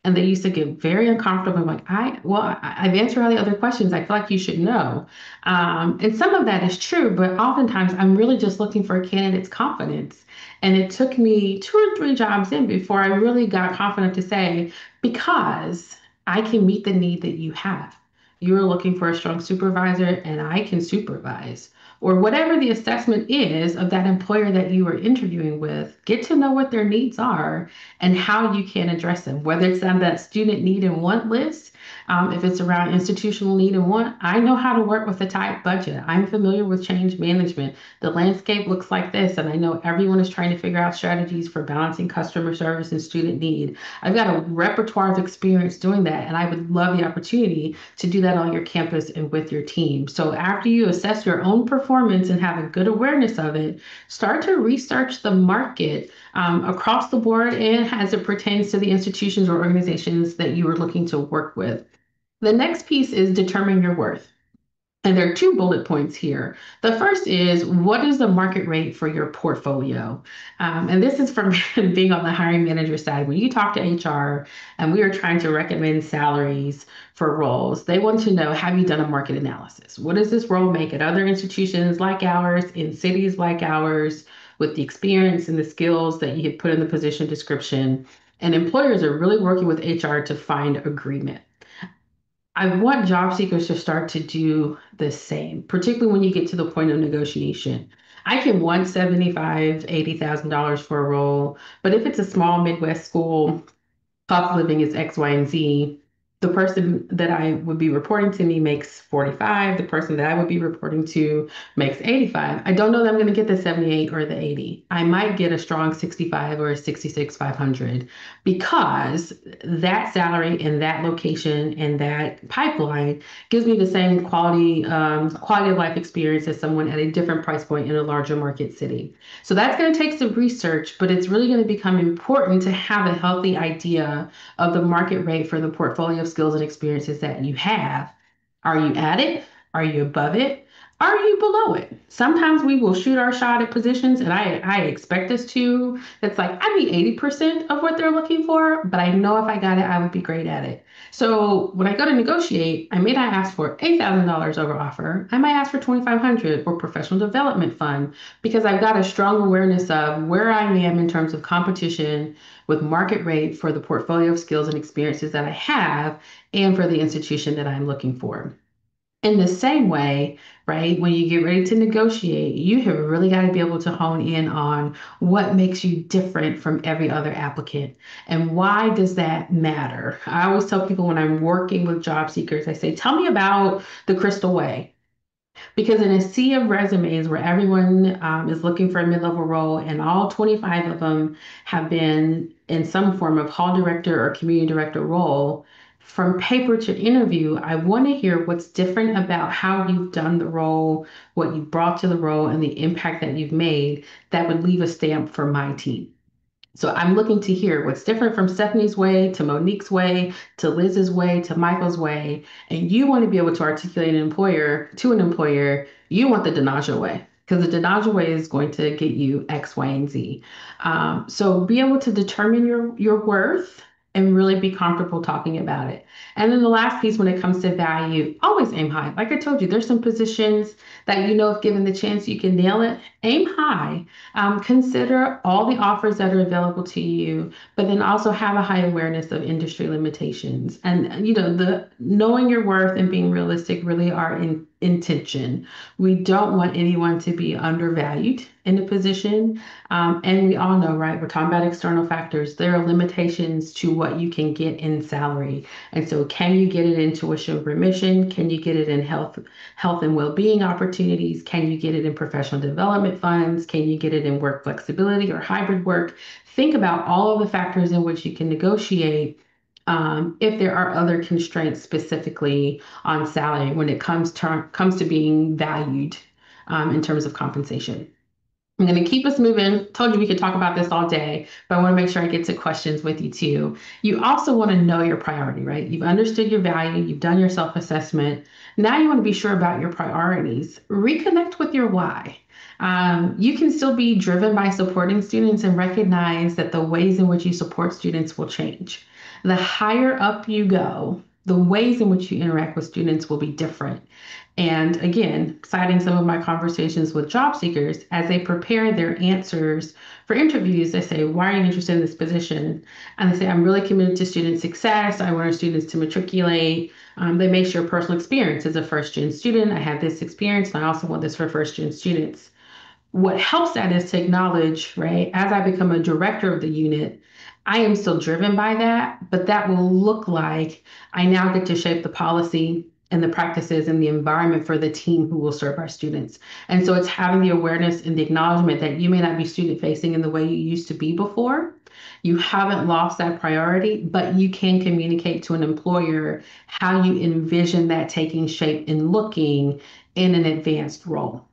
And they used to get very uncomfortable. I'm like, I've answered all the other questions. I feel like you should know. And some of that is true, but oftentimes I'm really just looking for a candidate's confidence. And it took me two or three jobs in before I really got confident to say, because I can meet the need that you have. You're looking for a strong supervisor, and I can supervise. Or whatever the assessment is of that employer that you are interviewing with, get to know what their needs are and how you can address them, whether it's on that student need and want list, if it's around institutional need and want. I know how to work with a tight budget. I'm familiar with change management. The landscape looks like this, and I know everyone is trying to figure out strategies for balancing customer service and student need. I've got a repertoire of experience doing that, and I would love the opportunity to do that on your campus and with your team. So after you assess your own performance and have a good awareness of it, start to research the market across the board and as it pertains to the institutions or organizations that you are looking to work with. The next piece is determine your worth. And there are two bullet points here. The first is, what is the market rate for your portfolio? And this is from being on the hiring manager side. When you talk to HR and we are trying to recommend salaries for roles, they want to know, have you done a market analysis? What does this role make at other institutions like ours, in cities like ours, with the experience and the skills that you had put in the position description? And employers are really working with HR to find agreement. I want job seekers to start to do the same, particularly when you get to the point of negotiation. I can want $75,000, $80,000 for a role, but if it's a small Midwest school, cost of living is X, Y, and Z. The person that I would be reporting to me makes 45. The person that I would be reporting to makes 85. I don't know that I'm going to get the 78 or the 80. I might get a strong 65 or a 66, 500 because that salary and that location and that pipeline gives me the same quality of life experience as someone at a different price point in a larger market city. So that's going to take some research, but it's really going to become important to have a healthy idea of the market rate for the portfolio of skills and experiences that you have. Are you at it? Are you above it? Are you below it? Sometimes we will shoot our shot at positions, and I expect us to. It's like I'd be 80% of what they're looking for, but I know if I got it, I would be great at it. So when I go to negotiate, I may not ask for $8,000 over offer. I might ask for 2,500 or professional development fund because I've got a strong awareness of where I am in terms of competition with market rate for the portfolio of skills and experiences that I have and for the institution that I'm looking for. In the same way, right, when you get ready to negotiate, you have really got to be able to hone in on what makes you different from every other applicant and why does that matter? I always tell people when I'm working with job seekers, I say, tell me about the Crystal Way. Because in a sea of resumes where everyone is looking for a mid-level role and all 25 of them have been in some form of hall director or community director role, from paper to interview, I want to hear what's different about how you've done the role, what you brought to the role, and the impact that you've made that would leave a stamp for my team. So I'm looking to hear what's different from Stephanie's way to Monique's way to Liz's way to Michael's way. And you want to be able to articulate an employer to an employer, you want the Denaja way because the Denaja way is going to get you X, Y, and Z. So be able to determine your worth and really be comfortable talking about it. And then the last piece when it comes to value, always aim high. Like I told you, there's some positions that you know if given the chance you can nail it, aim high. Consider all the offers that are available to you, but then also have a high awareness of industry limitations. And the knowing your worth and being realistic really are in intention. We don't want anyone to be undervalued in a position. And we all know, right? We're talking about external factors. There are limitations to what you can get in salary. And so can you get it in tuition remission? Can you get it in health and well-being opportunities? Can you get it in professional development funds? Can you get it in work flexibility or hybrid work? Think about all of the factors in which you can negotiate if there are other constraints specifically on salary when it comes to being valued in terms of compensation. I'm going to keep us moving. Told you we could talk about this all day, but I want to make sure I get to questions with you too. You also want to know your priority, right? You've understood your value, you've done your self-assessment. Now you want to be sure about your priorities. Reconnect with your why. You can still be driven by supporting students and recognize that the ways in which you support students will change. The higher up you go, the ways in which you interact with students will be different. And again, citing some of my conversations with job seekers as they prepare their answers for interviews, they say, why are you interested in this position? And they say, I'm really committed to student success. I want our students to matriculate. They may share personal experience as a first-gen student. I have this experience, and I also want this for first-gen students. What helps that is to acknowledge, right, as I become a director of the unit, I am still driven by that, but that will look like I now get to shape the policy and the practices and the environment for the team who will serve our students. And so it's having the awareness and the acknowledgement that you may not be student facing in the way you used to be before. You haven't lost that priority, but you can communicate to an employer how you envision that taking shape and looking in an advanced role.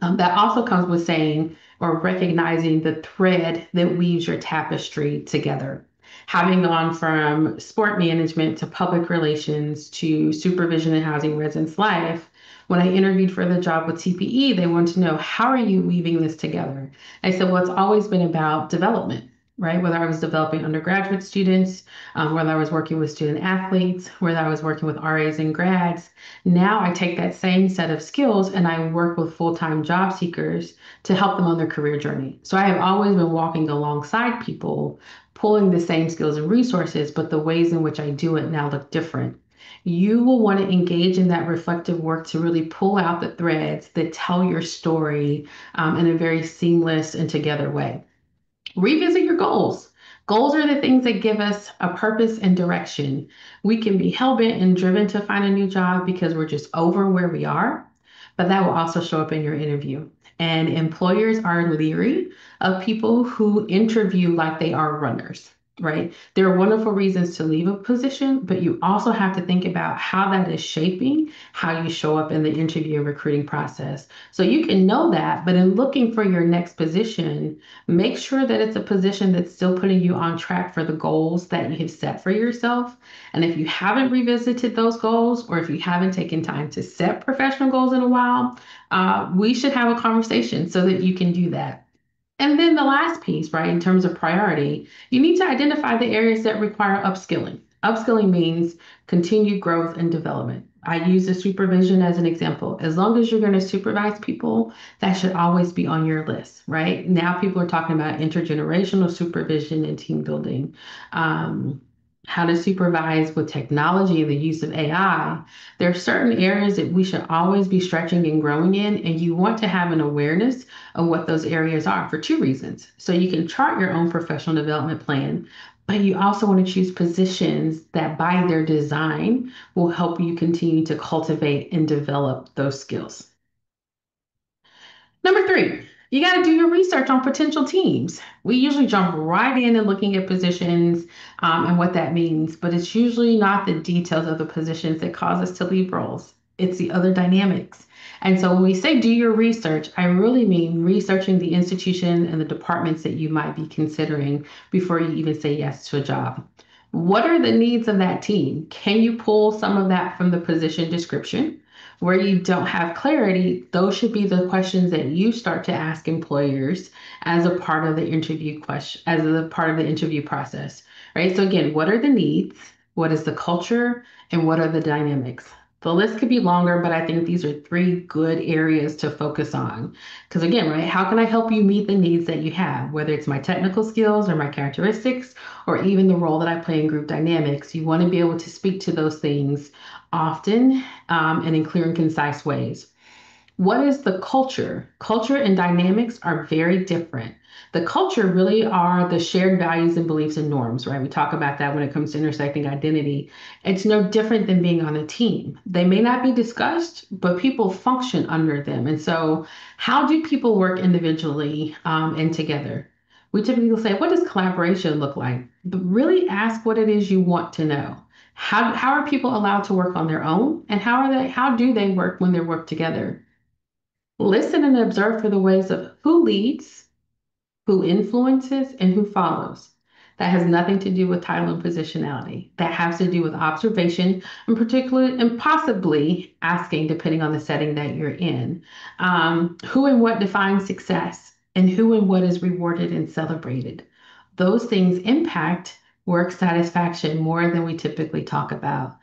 That also comes with saying or recognizing the thread that weaves your tapestry together. Having gone from sport management to public relations to supervision and housing residence life, When I interviewed for the job with TPE, they wanted to know, how are you weaving this together? I said, well, it's always been about development, right? Whether I was developing undergraduate students, whether I was working with student athletes, whether I was working with RAs and grads. Now I take that same set of skills and I work with full-time job seekers to help them on their career journey. So I have always been walking alongside people, pulling the same skills and resources, but the ways in which I do it now look different. You will want to engage in that reflective work to really pull out the threads that tell your story in a very seamless and together way. Revisit your goals. Goals are the things that give us a purpose and direction. We can be hell-bent and driven to find a new job because we're just over where we are, but that will also show up in your interview. And employers are leery of people who interview like they are runners, right? There are wonderful reasons to leave a position, but you also have to think about how that is shaping how you show up in the interview and recruiting process. So you can know that, but in looking for your next position, make sure that it's a position that's still putting you on track for the goals that you have set for yourself. And if you haven't revisited those goals, or if you haven't taken time to set professional goals in a while, we should have a conversation so that you can do that. And then the last piece, right, in terms of priority, you need to identify the areas that require upskilling. Upskilling means continued growth and development. I use the supervision as an example. As long as you're going to supervise people, that should always be on your list, right? Now people are talking about intergenerational supervision and team building. How to supervise with technology and the use of AI. There are certain areas that we should always be stretching and growing in, and you want to have an awareness of what those areas are for two reasons. So you can chart your own professional development plan, but you also want to choose positions that by their design will help you continue to cultivate and develop those skills. Number three, you got to do your research on potential teams. We usually jump right in and looking at positions and what that means, but it's usually not the details of the positions that cause us to leave roles. It's the other dynamics. And so when we say do your research, I really mean researching the institution and the departments that you might be considering before you even say yes to a job. What are the needs of that team? Can you pull some of that from the position description? Where you don't have clarity, those should be the questions that you start to ask employers as a part of the interview question, as a part of the interview process, right? So again, what are the needs? What is the culture? And what are the dynamics? The list could be longer, but I think these are three good areas to focus on. Because again, right, how can I help you meet the needs that you have, whether it's my technical skills or my characteristics, or even the role that I play in group dynamics? You want to be able to speak to those things often and in clear and concise ways. What is the culture? Culture and dynamics are very different. The culture really are the shared values and beliefs and norms, right? We talk about that when it comes to intersecting identity. It's no different than being on a team. They may not be discussed, but people function under them. And so, how do people work individually and together? We typically say, what does collaboration look like? But really ask what it is you want to know. How are people allowed to work on their own? And how do they work when they work together? Listen and observe for the ways of who leads, who influences, and who follows. That has nothing to do with title and positionality. That has to do with observation and particularly and possibly asking, depending on the setting that you're in, who and what defines success and who and what is rewarded and celebrated. Those things impact work satisfaction more than we typically talk about.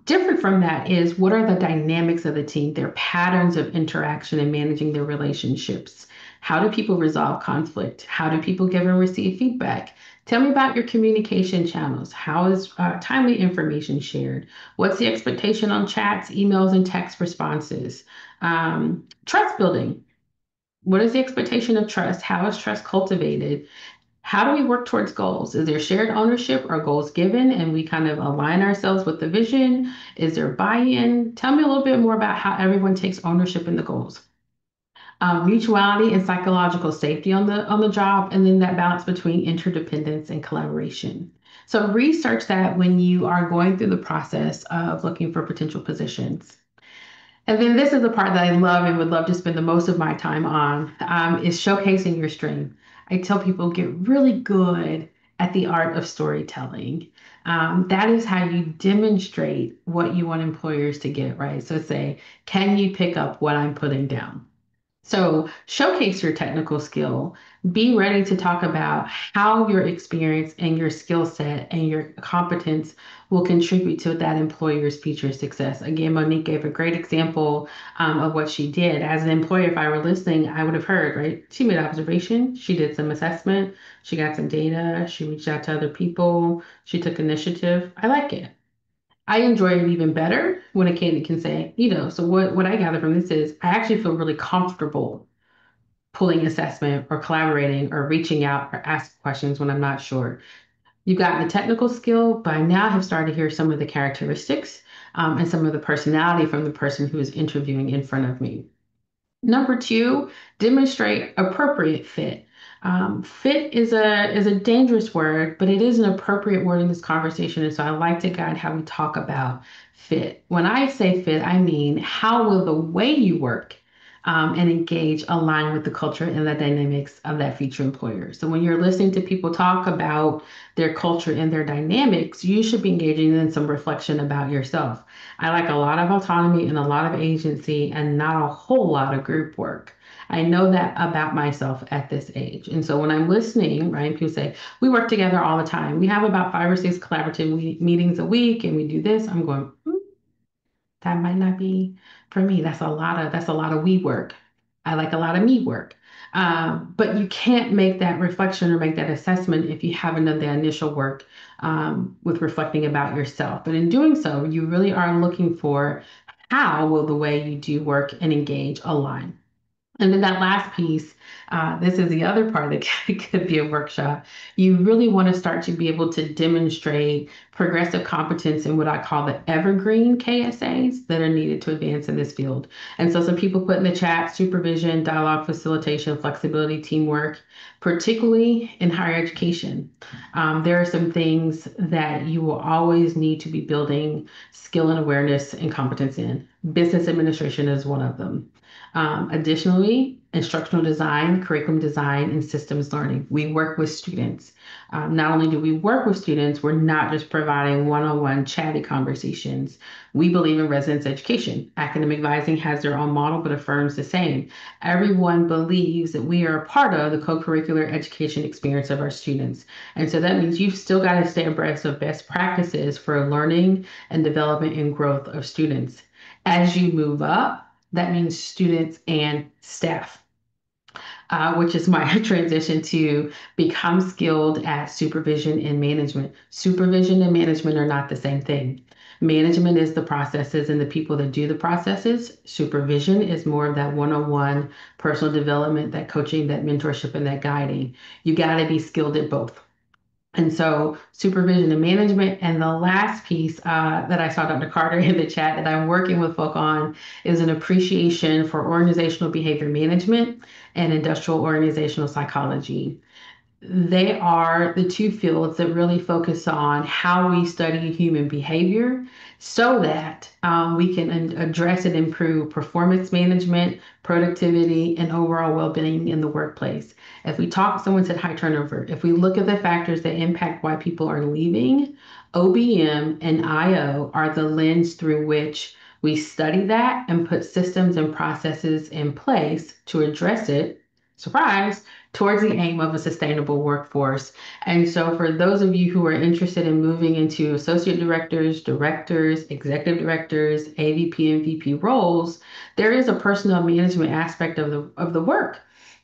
Different from that is what are the dynamics of the team, their patterns of interaction and managing their relationships. How do people resolve conflict? How do people give and receive feedback? Tell me about your communication channels. How is timely information shared? What's the expectation on chats, emails, and text responses? Trust building. What is the expectation of trust? How is trust cultivated? How do we work towards goals? Is there shared ownership or goals given and we kind of align ourselves with the vision? Is there buy-in? Tell me a little bit more about how everyone takes ownership in the goals. Mutuality and psychological safety on the job, and then that balance between interdependence and collaboration. So research that when you are going through the process of looking for potential positions. And then this is the part that I love and would love to spend the most of my time on is showcasing your strength. I tell people get really good at the art of storytelling. That is how you demonstrate what you want employers to get, right? So say, can you pick up what I'm putting down? So showcase your technical skill. Be ready to talk about how your experience and your skill set and your competence will contribute to that employer's future success. Again, Monique gave a great example of what she did. As an employer, if I were listening, I would have heard, right? She made observation, she did some assessment, she got some data, she reached out to other people, she took initiative. I like it. I enjoy it even better when a candidate can say, so what I gather from this is I actually feel really comfortable pulling assessment or collaborating or reaching out or asking questions when I'm not sure. You've gotten the technical skill, but I now have started to hear some of the characteristics and some of the personality from the person who is interviewing in front of me. Number two, demonstrate appropriate fit. Fit is a dangerous word, but it is an appropriate word in this conversation. And so I like to guide how we talk about fit. When I say fit, I mean how will the way you work and engage align with the culture and the dynamics of that future employer. So when you're listening to people talk about their culture and their dynamics, you should be engaging in some reflection about yourself. I like a lot of autonomy and a lot of agency and not a whole lot of group work. I know that about myself at this age. And so when I'm listening, right, people say, we work together all the time. We have about 5 or 6 collaborative meetings a week and we do this. I'm going, that might not be for me. That's a lot of we work. I like a lot of me work. But you can't make that reflection or make that assessment if you haven't done the initial work with reflecting about yourself. But in doing so, you really are looking for how will the way you do work and engage align. And then that last piece, this is the other part that could be a workshop. You really want to start to be able to demonstrate progressive competence in what I call the evergreen KSAs that are needed to advance in this field. And so some people put in the chat supervision, dialogue facilitation, flexibility, teamwork, particularly in higher education. There are some things that you will always need to be building skill and awareness and competence in. Business administration is one of them. Additionally, instructional design, curriculum design, and systems learning. We work with students. Not only do we work with students, we're not just providing one-on-one chatty conversations. We believe in residence education. Academic advising has their own model, but affirms the same. Everyone believes that we are a part of the co-curricular education experience of our students. And so that means you've still got to stay abreast of best practices for learning and development and growth of students. As you move up, that means students and staff, which is my transition to become skilled at supervision and management. Supervision and management are not the same thing. Management is the processes and the people that do the processes. Supervision is more of that one-on-one personal development, that coaching, that mentorship, and that guiding. You got to be skilled at both. And so supervision and management. And the last piece that I saw Dr. Carter in the chat that I'm working with folk on is an appreciation for organizational behavior management and industrial organizational psychology. They are the two fields that really focus on how we study human behavior so that we can address and improve performance management, productivity, and overall well-being in the workplace. If we talk, someone said high turnover. If we look at the factors that impact why people are leaving, OBM and IO are the lens through which we study that and put systems and processes in place to address it. Surprise, towards the aim of a sustainable workforce. And so for those of you who are interested in moving into associate directors, directors, executive directors, AVP and VP roles, there is a personnel management aspect of the work.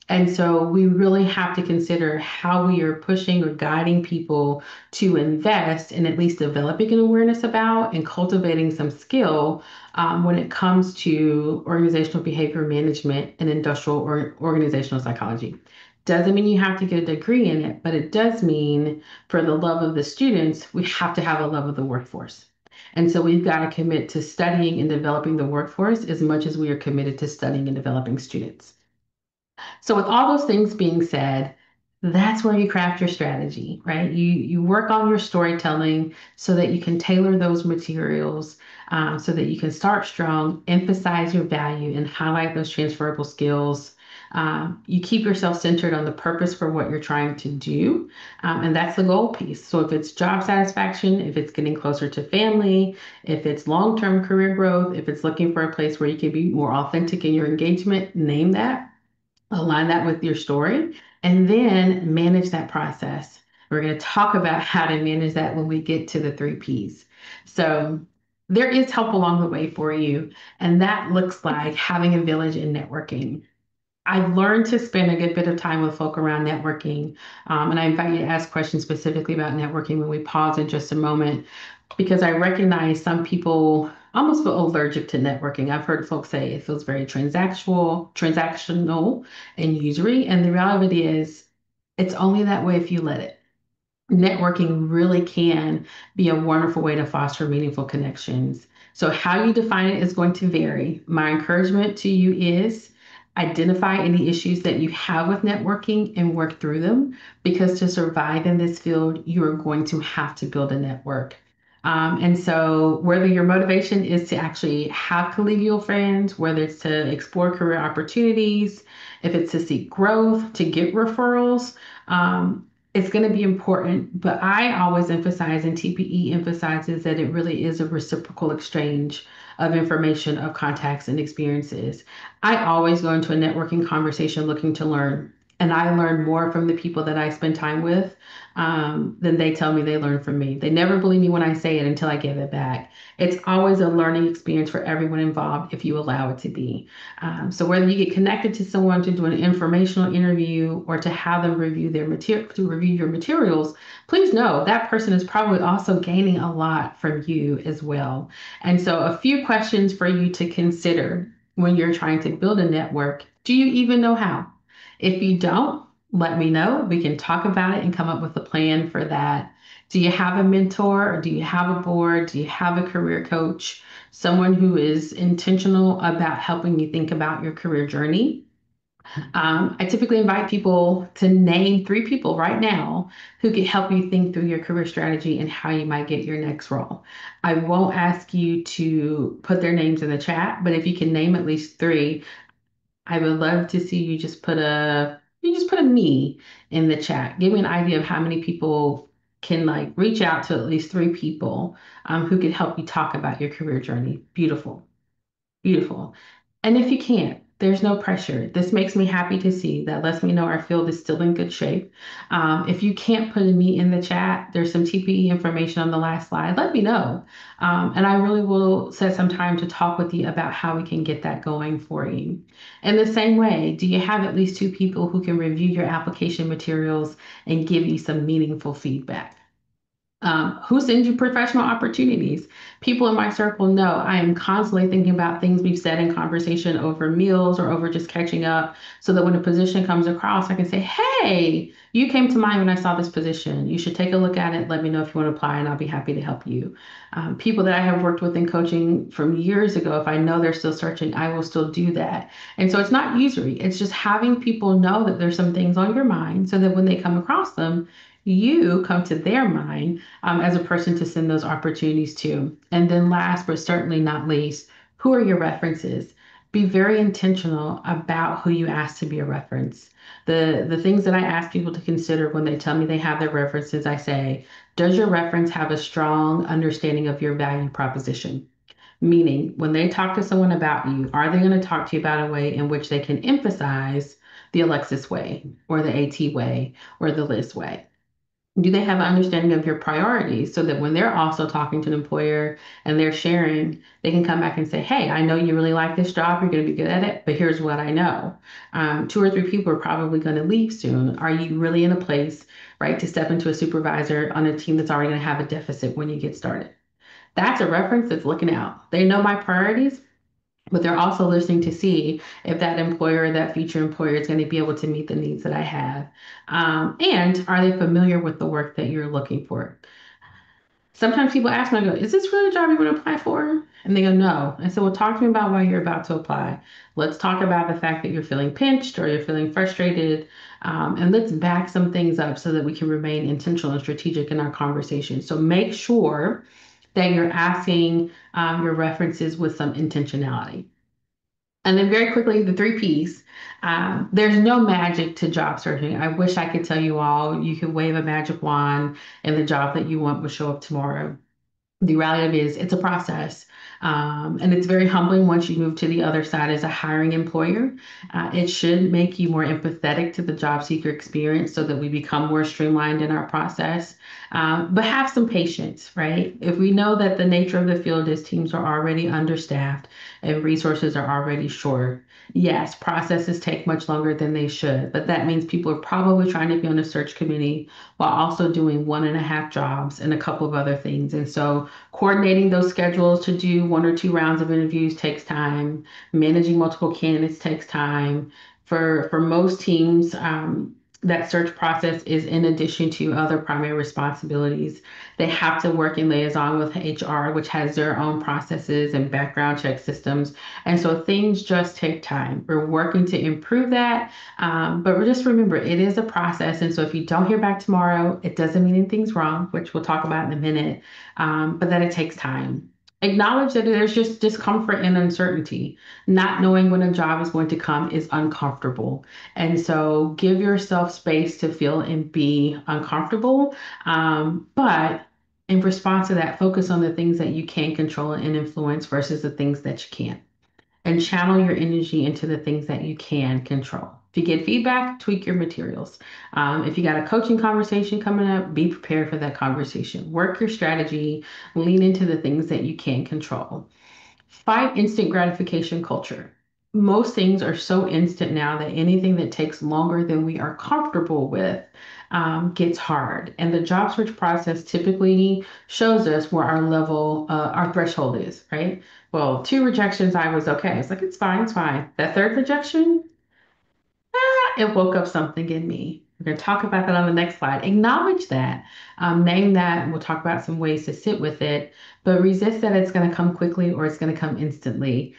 And so we really have to consider how we are pushing or guiding people to invest in at least developing an awareness about and cultivating some skill when it comes to organizational behavior management and industrial or organizational psychology. Doesn't mean you have to get a degree in it, but it does mean for the love of the students, we have to have a love of the workforce. And so we've got to commit to studying and developing the workforce as much as we are committed to studying and developing students. So with all those things being said, that's where you craft your strategy, right? You work on your storytelling so that you can tailor those materials, so that you can start strong, emphasize your value, and highlight those transferable skills You keep yourself centered on the purpose for what you're trying to do. And that's the goal piece. So if it's job satisfaction, if it's getting closer to family, if it's long-term career growth, if it's looking for a place where you can be more authentic in your engagement, name that, align that with your story, and then manage that process. We're going to talk about how to manage that when we get to the 3 Ps. So there is help along the way for you, and that looks like having a village and networking. I've learned to spend a good bit of time with folk around networking, and I invite you to ask questions specifically about networking when we pause in just a moment, because I recognize some people almost feel allergic to networking. I've heard folks say it feels very transactional and usury, and the reality is it's only that way if you let it. Networking really can be a wonderful way to foster meaningful connections. So, how you define it is going to vary. My encouragement to you is identify any issues that you have with networking and work through them, because to survive in this field, you are going to have to build a network. And so, whether your motivation is to actually have collegial friends, whether it's to explore career opportunities, if it's to seek growth, to get referrals, it's going to be important, but I always emphasize, and TPE emphasizes, that it really is a reciprocal exchange of information, of contacts, and experiences. I always go into a networking conversation looking to learn, and I learn more from the people that I spend time with than they tell me they learn from me. They never believe me when I say it until I give it back. It's always a learning experience for everyone involved if you allow it to be. So whether you get connected to someone to do an informational interview or to have them review their material, to review your materials, please know that person is probably also gaining a lot from you as well. And so a few questions for you to consider when you're trying to build a network. Do you even know how? If you don't, let me know. We can talk about it and come up with a plan for that. Do you have a mentor, or do you have a board? Do you have a career coach? Someone who is intentional about helping you think about your career journey. I typically invite people to name 3 people right now who can help you think through your career strategy and how you might get your next role. I won't ask you to put their names in the chat, but if you can name at least 3, I would love to see you just put a me in the chat. Give me an idea of how many people can like reach out to at least 3 people who can help you talk about your career journey. Beautiful. Beautiful. And if you can't, there's no pressure. This makes me happy to see. That lets me know our field is still in good shape. If you can't put a me in the chat, there's some TPE information on the last slide. Let me know. And I really will set some time to talk with you about how we can get that going for you. In the same way, do you have at least 2 people who can review your application materials and give you some meaningful feedback? Who sends you professional opportunities? People in my circle know I am constantly thinking about things we've said in conversation over meals or over just catching up, so that when a position comes across, I can say, hey, you came to mind when I saw this position. You should take a look at it. Let me know if you want to apply, and I'll be happy to help you. People that I have worked with in coaching from years ago, if I know they're still searching, I will still do that. And so it's not usury. It's just having people know that there's some things on your mind, so that when they come across them, you come to their mind as a person to send those opportunities to. And then last but certainly not least, who are your references? Be very intentional about who you ask to be a reference. The things that I ask people to consider when they tell me they have their references, I say, does your reference have a strong understanding of your value proposition? Meaning, when they talk to someone about you, are they going to talk to you about a way in which they can emphasize the Alexis way, or the AT way, or the Liz way? Do they have an understanding of your priorities, so that when they're also talking to an employer and they're sharing, they can come back and say, hey, I know you really like this job, you're going to be good at it, but here's what I know. 2 or 3 people are probably going to leave soon. Are you really in a place, right, to step into a supervisor on a team that's already going to have a deficit when you get started? That's a reference that's looking out. They know my priorities, but they're also listening to see if that employer or that future employer is going to be able to meet the needs that I have. And are they familiar with the work that you're looking for? Sometimes people ask me, I go, is this really a job you want to apply for? And they go, no. I said, well, talk to me about why you're about to apply. Let's talk about the fact that you're feeling pinched or you're feeling frustrated. And let's back some things up so that we can remain intentional and strategic in our conversation. So make sure that you're asking your references with some intentionality. And then very quickly, the three P's. There's no magic to job searching. I wish I could tell you all you could wave a magic wand and the job that you want will show up tomorrow. The reality is it's a process. And it's very humbling once you move to the other side as a hiring employer. It should make you more empathetic to the job seeker experience so that we become more streamlined in our process. But have some patience, right? If we know that the nature of the field is teams are already understaffed and resources are already short, yes, processes take much longer than they should, but that means people are probably trying to be on a search committee while also doing one and a half jobs and a couple of other things. And so coordinating those schedules to do one or two rounds of interviews takes time. Managing multiple candidates takes time. For most teams, that search process is in addition to other primary responsibilities. They have to work in liaison with HR, which has their own processes and background check systems. And so things just take time. We're working to improve that. But just remember, it is a process. And so if you don't hear back tomorrow, it doesn't mean anything's wrong, which we'll talk about in a minute, but that it takes time. Acknowledge that there's just discomfort and uncertainty. Not knowing when a job is going to come is uncomfortable. And so give yourself space to feel and be uncomfortable. But in response to that, focus on the things that you can control and influence versus the things that you can't, and channel your energy into the things that you can control. If you get feedback, tweak your materials. If you got a coaching conversation coming up, be prepared for that conversation. Work your strategy, lean into the things that you can control. Fight instant gratification culture. Most things are so instant now that anything that takes longer than we are comfortable with gets hard. And the job search process typically shows us where our level, our threshold is, right? Well, two rejections, I was okay. It's like, it's fine, it's fine. That third rejection, it woke up something in me. We're going to talk about that on the next slide. Acknowledge that, name that, and we'll talk about some ways to sit with it, but resist that it's going to come quickly or it's going to come instantly.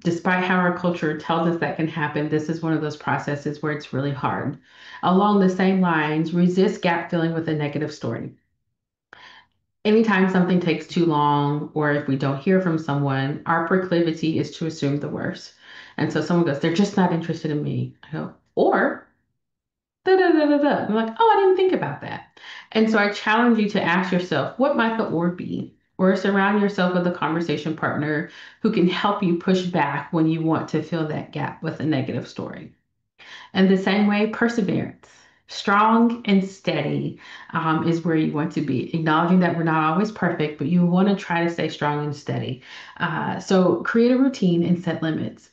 Despite how our culture tells us that can happen, this is one of those processes where it's really hard. Along the same lines, resist gap filling with a negative story. Anytime something takes too long, or if we don't hear from someone, our proclivity is to assume the worst. And so someone goes, they're just not interested in me. I go, or da da da da da. I'm like, oh, I didn't think about that. And so I challenge you to ask yourself, what might the or be? Or surround yourself with a conversation partner who can help you push back when you want to fill that gap with a negative story. And the same way, perseverance. Strong and steady is where you want to be, acknowledging that we're not always perfect, but you want to try to stay strong and steady. So create a routine and set limits.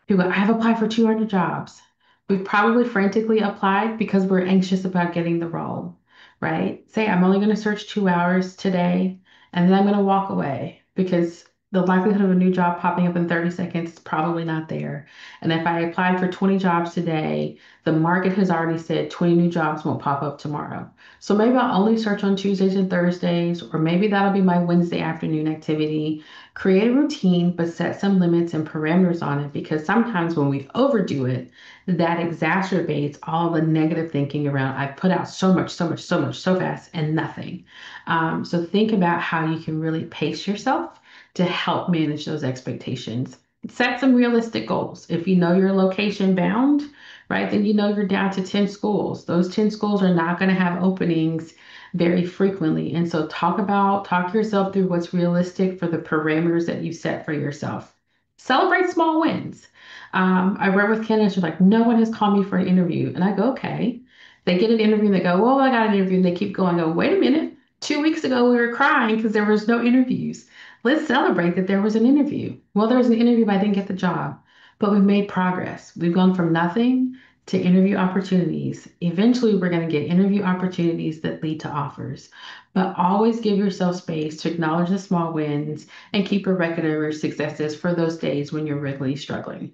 People, I've applied for 200 jobs. We've probably frantically applied because we're anxious about getting the role, right? Say, I'm only going to search 2 hours today, and then I'm going to walk away because the likelihood of a new job popping up in 30 seconds is probably not there. And if I applied for 20 jobs today, the market has already said 20 new jobs won't pop up tomorrow. So maybe I'll only search on Tuesdays and Thursdays, or maybe that'll be my Wednesday afternoon activity. Create a routine, but set some limits and parameters on it, because sometimes when we overdo it, that exacerbates all the negative thinking around I've put out so much, so much, so much, so fast and nothing. So think about how you can really pace yourself to help manage those expectations. Set some realistic goals. If you know you're location bound, right, then you know you're down to 10 schools. Those 10 schools are not going to have openings very frequently. And so talk yourself through what's realistic for the parameters that you set for yourself. Celebrate small wins. I work with candidates who are like, no one has called me for an interview. And I go, okay. They get an interview and they go, well, I got an interview. And they keep going, oh, wait a minute. 2 weeks ago, we were crying because there was no interviews. Let's celebrate that there was an interview. Well, there was an interview, but I didn't get the job. But we've made progress. We've gone from nothing to interview opportunities. Eventually, we're going to get interview opportunities that lead to offers. But always give yourself space to acknowledge the small wins and keep a record of your successes for those days when you're really struggling.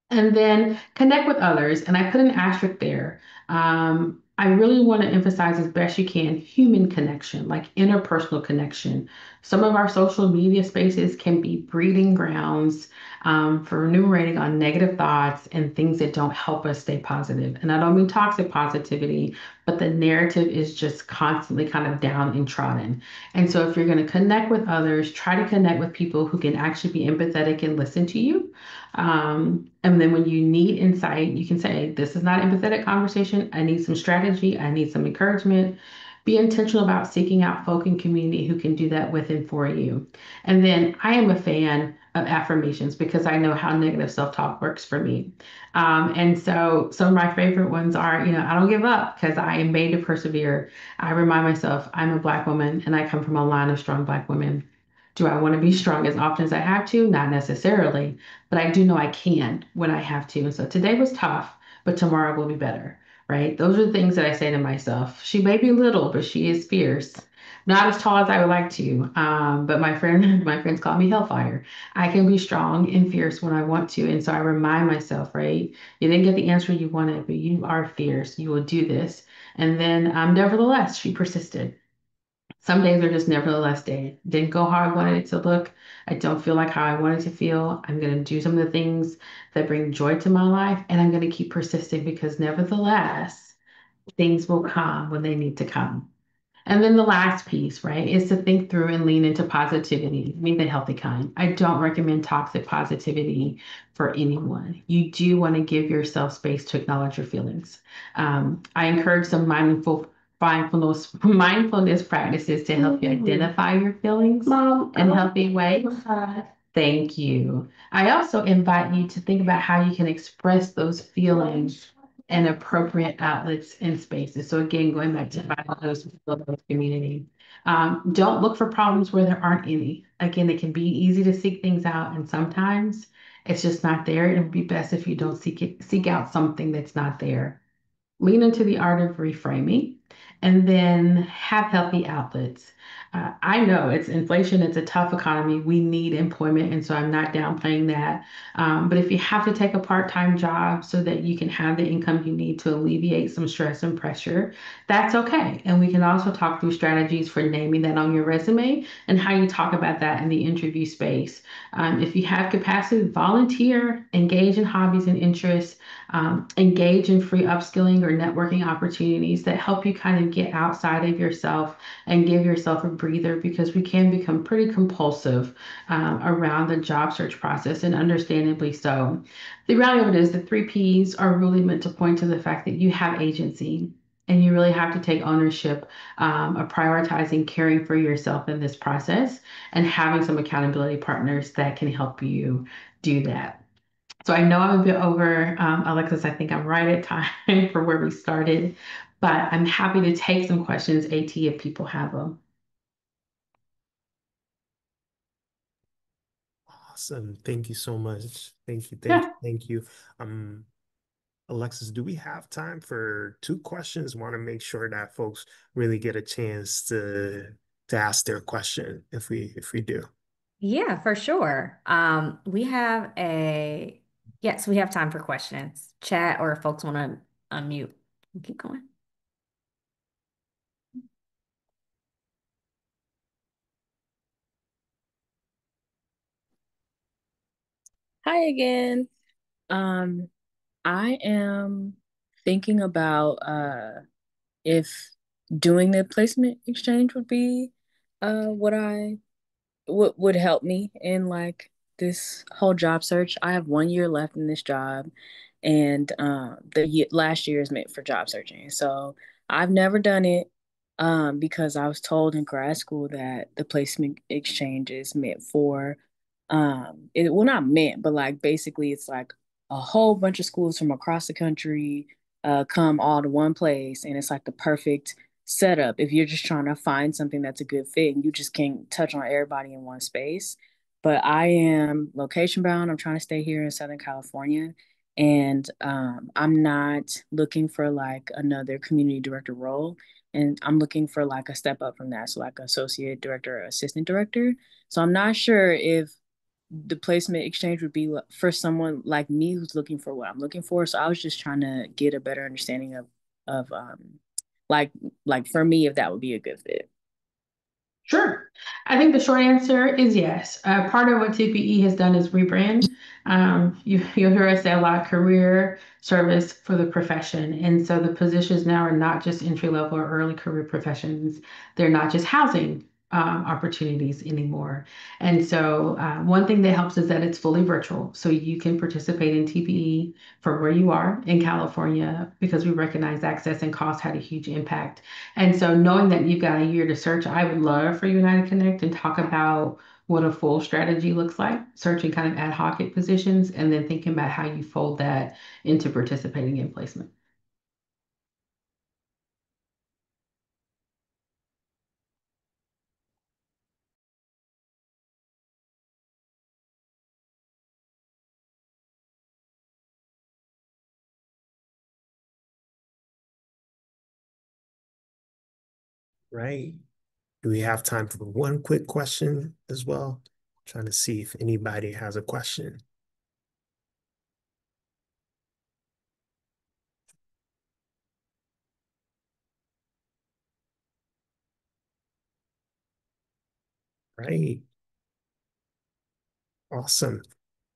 And then connect with others. And I put an asterisk there. I really want to emphasize as best you can human connection, like interpersonal connection. Some of our social media spaces can be breeding grounds for enumerating on negative thoughts and things that don't help us stay positive. And I don't mean toxic positivity, but the narrative is just constantly kind of down and trodden. And so if you're going to connect with others, try to connect with people who can actually be empathetic and listen to you. And then when you need insight, you can say, this is not empathetic conversation. I need some strategy. I need some encouragement. Be intentional about seeking out folk in community who can do that with and for you. And then I am a fan of affirmations because I know how negative self-talk works for me. And so some of my favorite ones are, I don't give up because I am made to persevere. I remind myself I'm a Black woman and I come from a line of strong Black women. Do I want to be strong as often as I have to? Not necessarily, but I do know I can when I have to. And so today was tough, but tomorrow will be better, right? Those are the things that I say to myself. She may be little, but she is fierce. Not as tall as I would like to, but my friends call me Hellfire. I can be strong and fierce when I want to, and so I remind myself, right? You didn't get the answer you wanted, but you are fierce. You will do this, and then, nevertheless, she persisted. Some days are just nevertheless days. Didn't go how I wanted it to look. I don't feel like how I wanted to feel. I'm going to do some of the things that bring joy to my life, and I'm going to keep persisting because nevertheless, things will come when they need to come. And then the last piece, right, is to think through and lean into positivity, I mean the healthy kind. I don't recommend toxic positivity for anyone. You do want to give yourself space to acknowledge your feelings. I encourage some mindfulness practices to help you identify your feelings in healthy ways. Thank you. I also invite you to think about how you can express those feelings and appropriate outlets and spaces. So again, going back to finding those community. Don't look for problems where there aren't any. Again, it can be easy to seek things out, and sometimes it's just not there. It would be best if you don't seek out something that's not there. Lean into the art of reframing, and then have healthy outlets. I know it's inflation, it's a tough economy. We need employment, and so I'm not downplaying that. But if you have to take a part-time job so that you can have the income you need to alleviate some stress and pressure, that's okay. And we can also talk through strategies for naming that on your resume and how you talk about that in the interview space. If you have capacity, volunteer, engage in hobbies and interests, engage in free upskilling or networking opportunities that help you kind of get outside of yourself and give yourself a breather because we can become pretty compulsive around the job search process, and understandably so. The reality of it is the three P's are really meant to point to the fact that you have agency. And you really have to take ownership of prioritizing caring for yourself in this process and having some accountability partners that can help you do that. So I know I'm a bit over, Alexis. I think I'm right at time for where we started, but I'm happy to take some questions, AT, if people have them. Awesome. Thank you so much. Thank you, thank you, Yeah, thank you. Um, Alexis, do we have time for two questions? Want to make sure that folks really get a chance to ask their question if we do. Yeah, for sure. Yes, we have time for questions. Chat or if folks want to unmute. Keep going. Hi again. Um, I am thinking about if doing the placement exchange would be what I would help me in like this whole job search. I have 1 year left in this job, and last year is meant for job searching. So I've never done it because I was told in grad school that the placement exchange is meant for it well not meant, but like basically it's like a whole bunch of schools from across the country come all to one place, and it's like the perfect setup if you're just trying to find something that's a good fit and you just can't touch on everybody in one space. But I am location bound. I'm trying to stay here in Southern California, and I'm not looking for like another community director role, and I'm looking for like a step up from that, so like associate director or assistant director. So I'm not sure if the placement exchange would be for someone like me who's looking for what I'm looking for. So I was just trying to get a better understanding of like for me if that would be a good fit. sure. I think the short answer is yes. Part of what TPE has done is rebrand. You'll hear us say a lot, career service for the profession. And so the positions now are not just entry level or early career professions. They're not just housing opportunities anymore. And so one thing that helps is that it's fully virtual. So you can participate in TPE from where you are in California because we recognize access and cost had a huge impact. And so knowing that you've got a year to search, I would love for you and I to connect and talk about what a full strategy looks like, searching kind of ad hoc at positions, and then thinking about how you fold that into participating in placement. Right. Do we have time for one quick question as well? Trying to see if anybody has a question. Right. Awesome.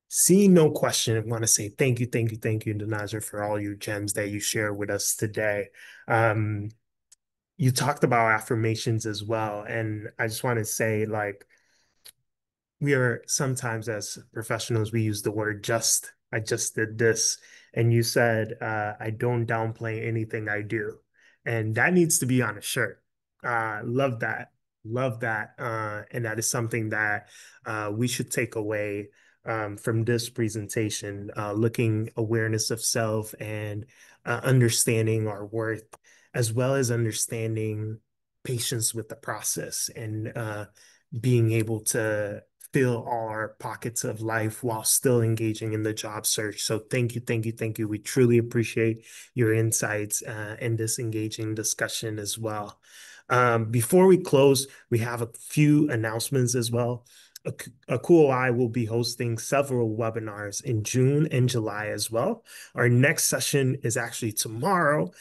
Seeing no question, I want to say thank you, thank you, thank you, Denaja, for all your gems that you share with us today. Um, you talked about affirmations as well, and I just want to say, like, we are sometimes as professionals, we use the word just. I just did this. And you said, I don't downplay anything I do. And that needs to be on a shirt. Love that. Love that. And that is something that we should take away from this presentation, looking awareness of self and understanding our worth, as well as understanding patience with the process and being able to fill all our pockets of life while still engaging in the job search. So thank you, thank you, thank you. We truly appreciate your insights and this engaging discussion as well. Before we close, we have a few announcements as well. ACUHO-I will be hosting several webinars in June and July as well. Our next session is actually tomorrow,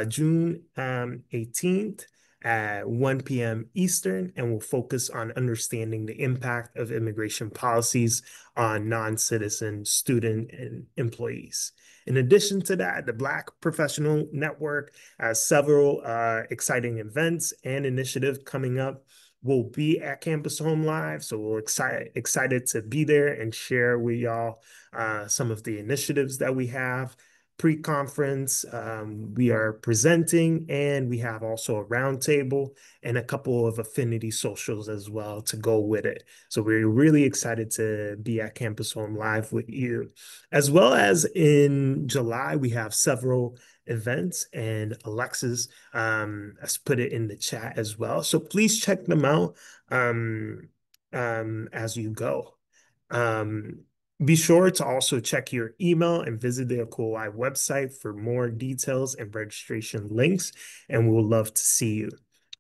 June 18th at 1 p.m. Eastern, and will focus on understanding the impact of immigration policies on non-citizen student and employees. In addition to that, the Black Professional Network has several exciting events and initiatives coming up. We'll be at Campus Home Live, so we're excited to be there and share with y'all some of the initiatives that we have pre-conference. We are presenting, and we have also a roundtable and a couple of affinity socials as well to go with it. So we're really excited to be at Campus Home Live with you. As well as in July, we have several events, and Alexis has put it in the chat as well. So please check them out as you go. Um, be sure to also check your email and visit the ACUHO-I website for more details and registration links, and we would love to see you.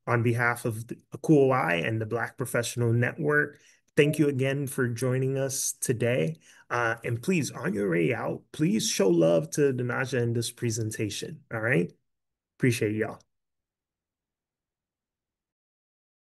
On behalf of the ACUHO-I and the Black Professional Network, thank you again for joining us today. And please, on your way out, please show love to Denaja in this presentation. All right? Appreciate y'all.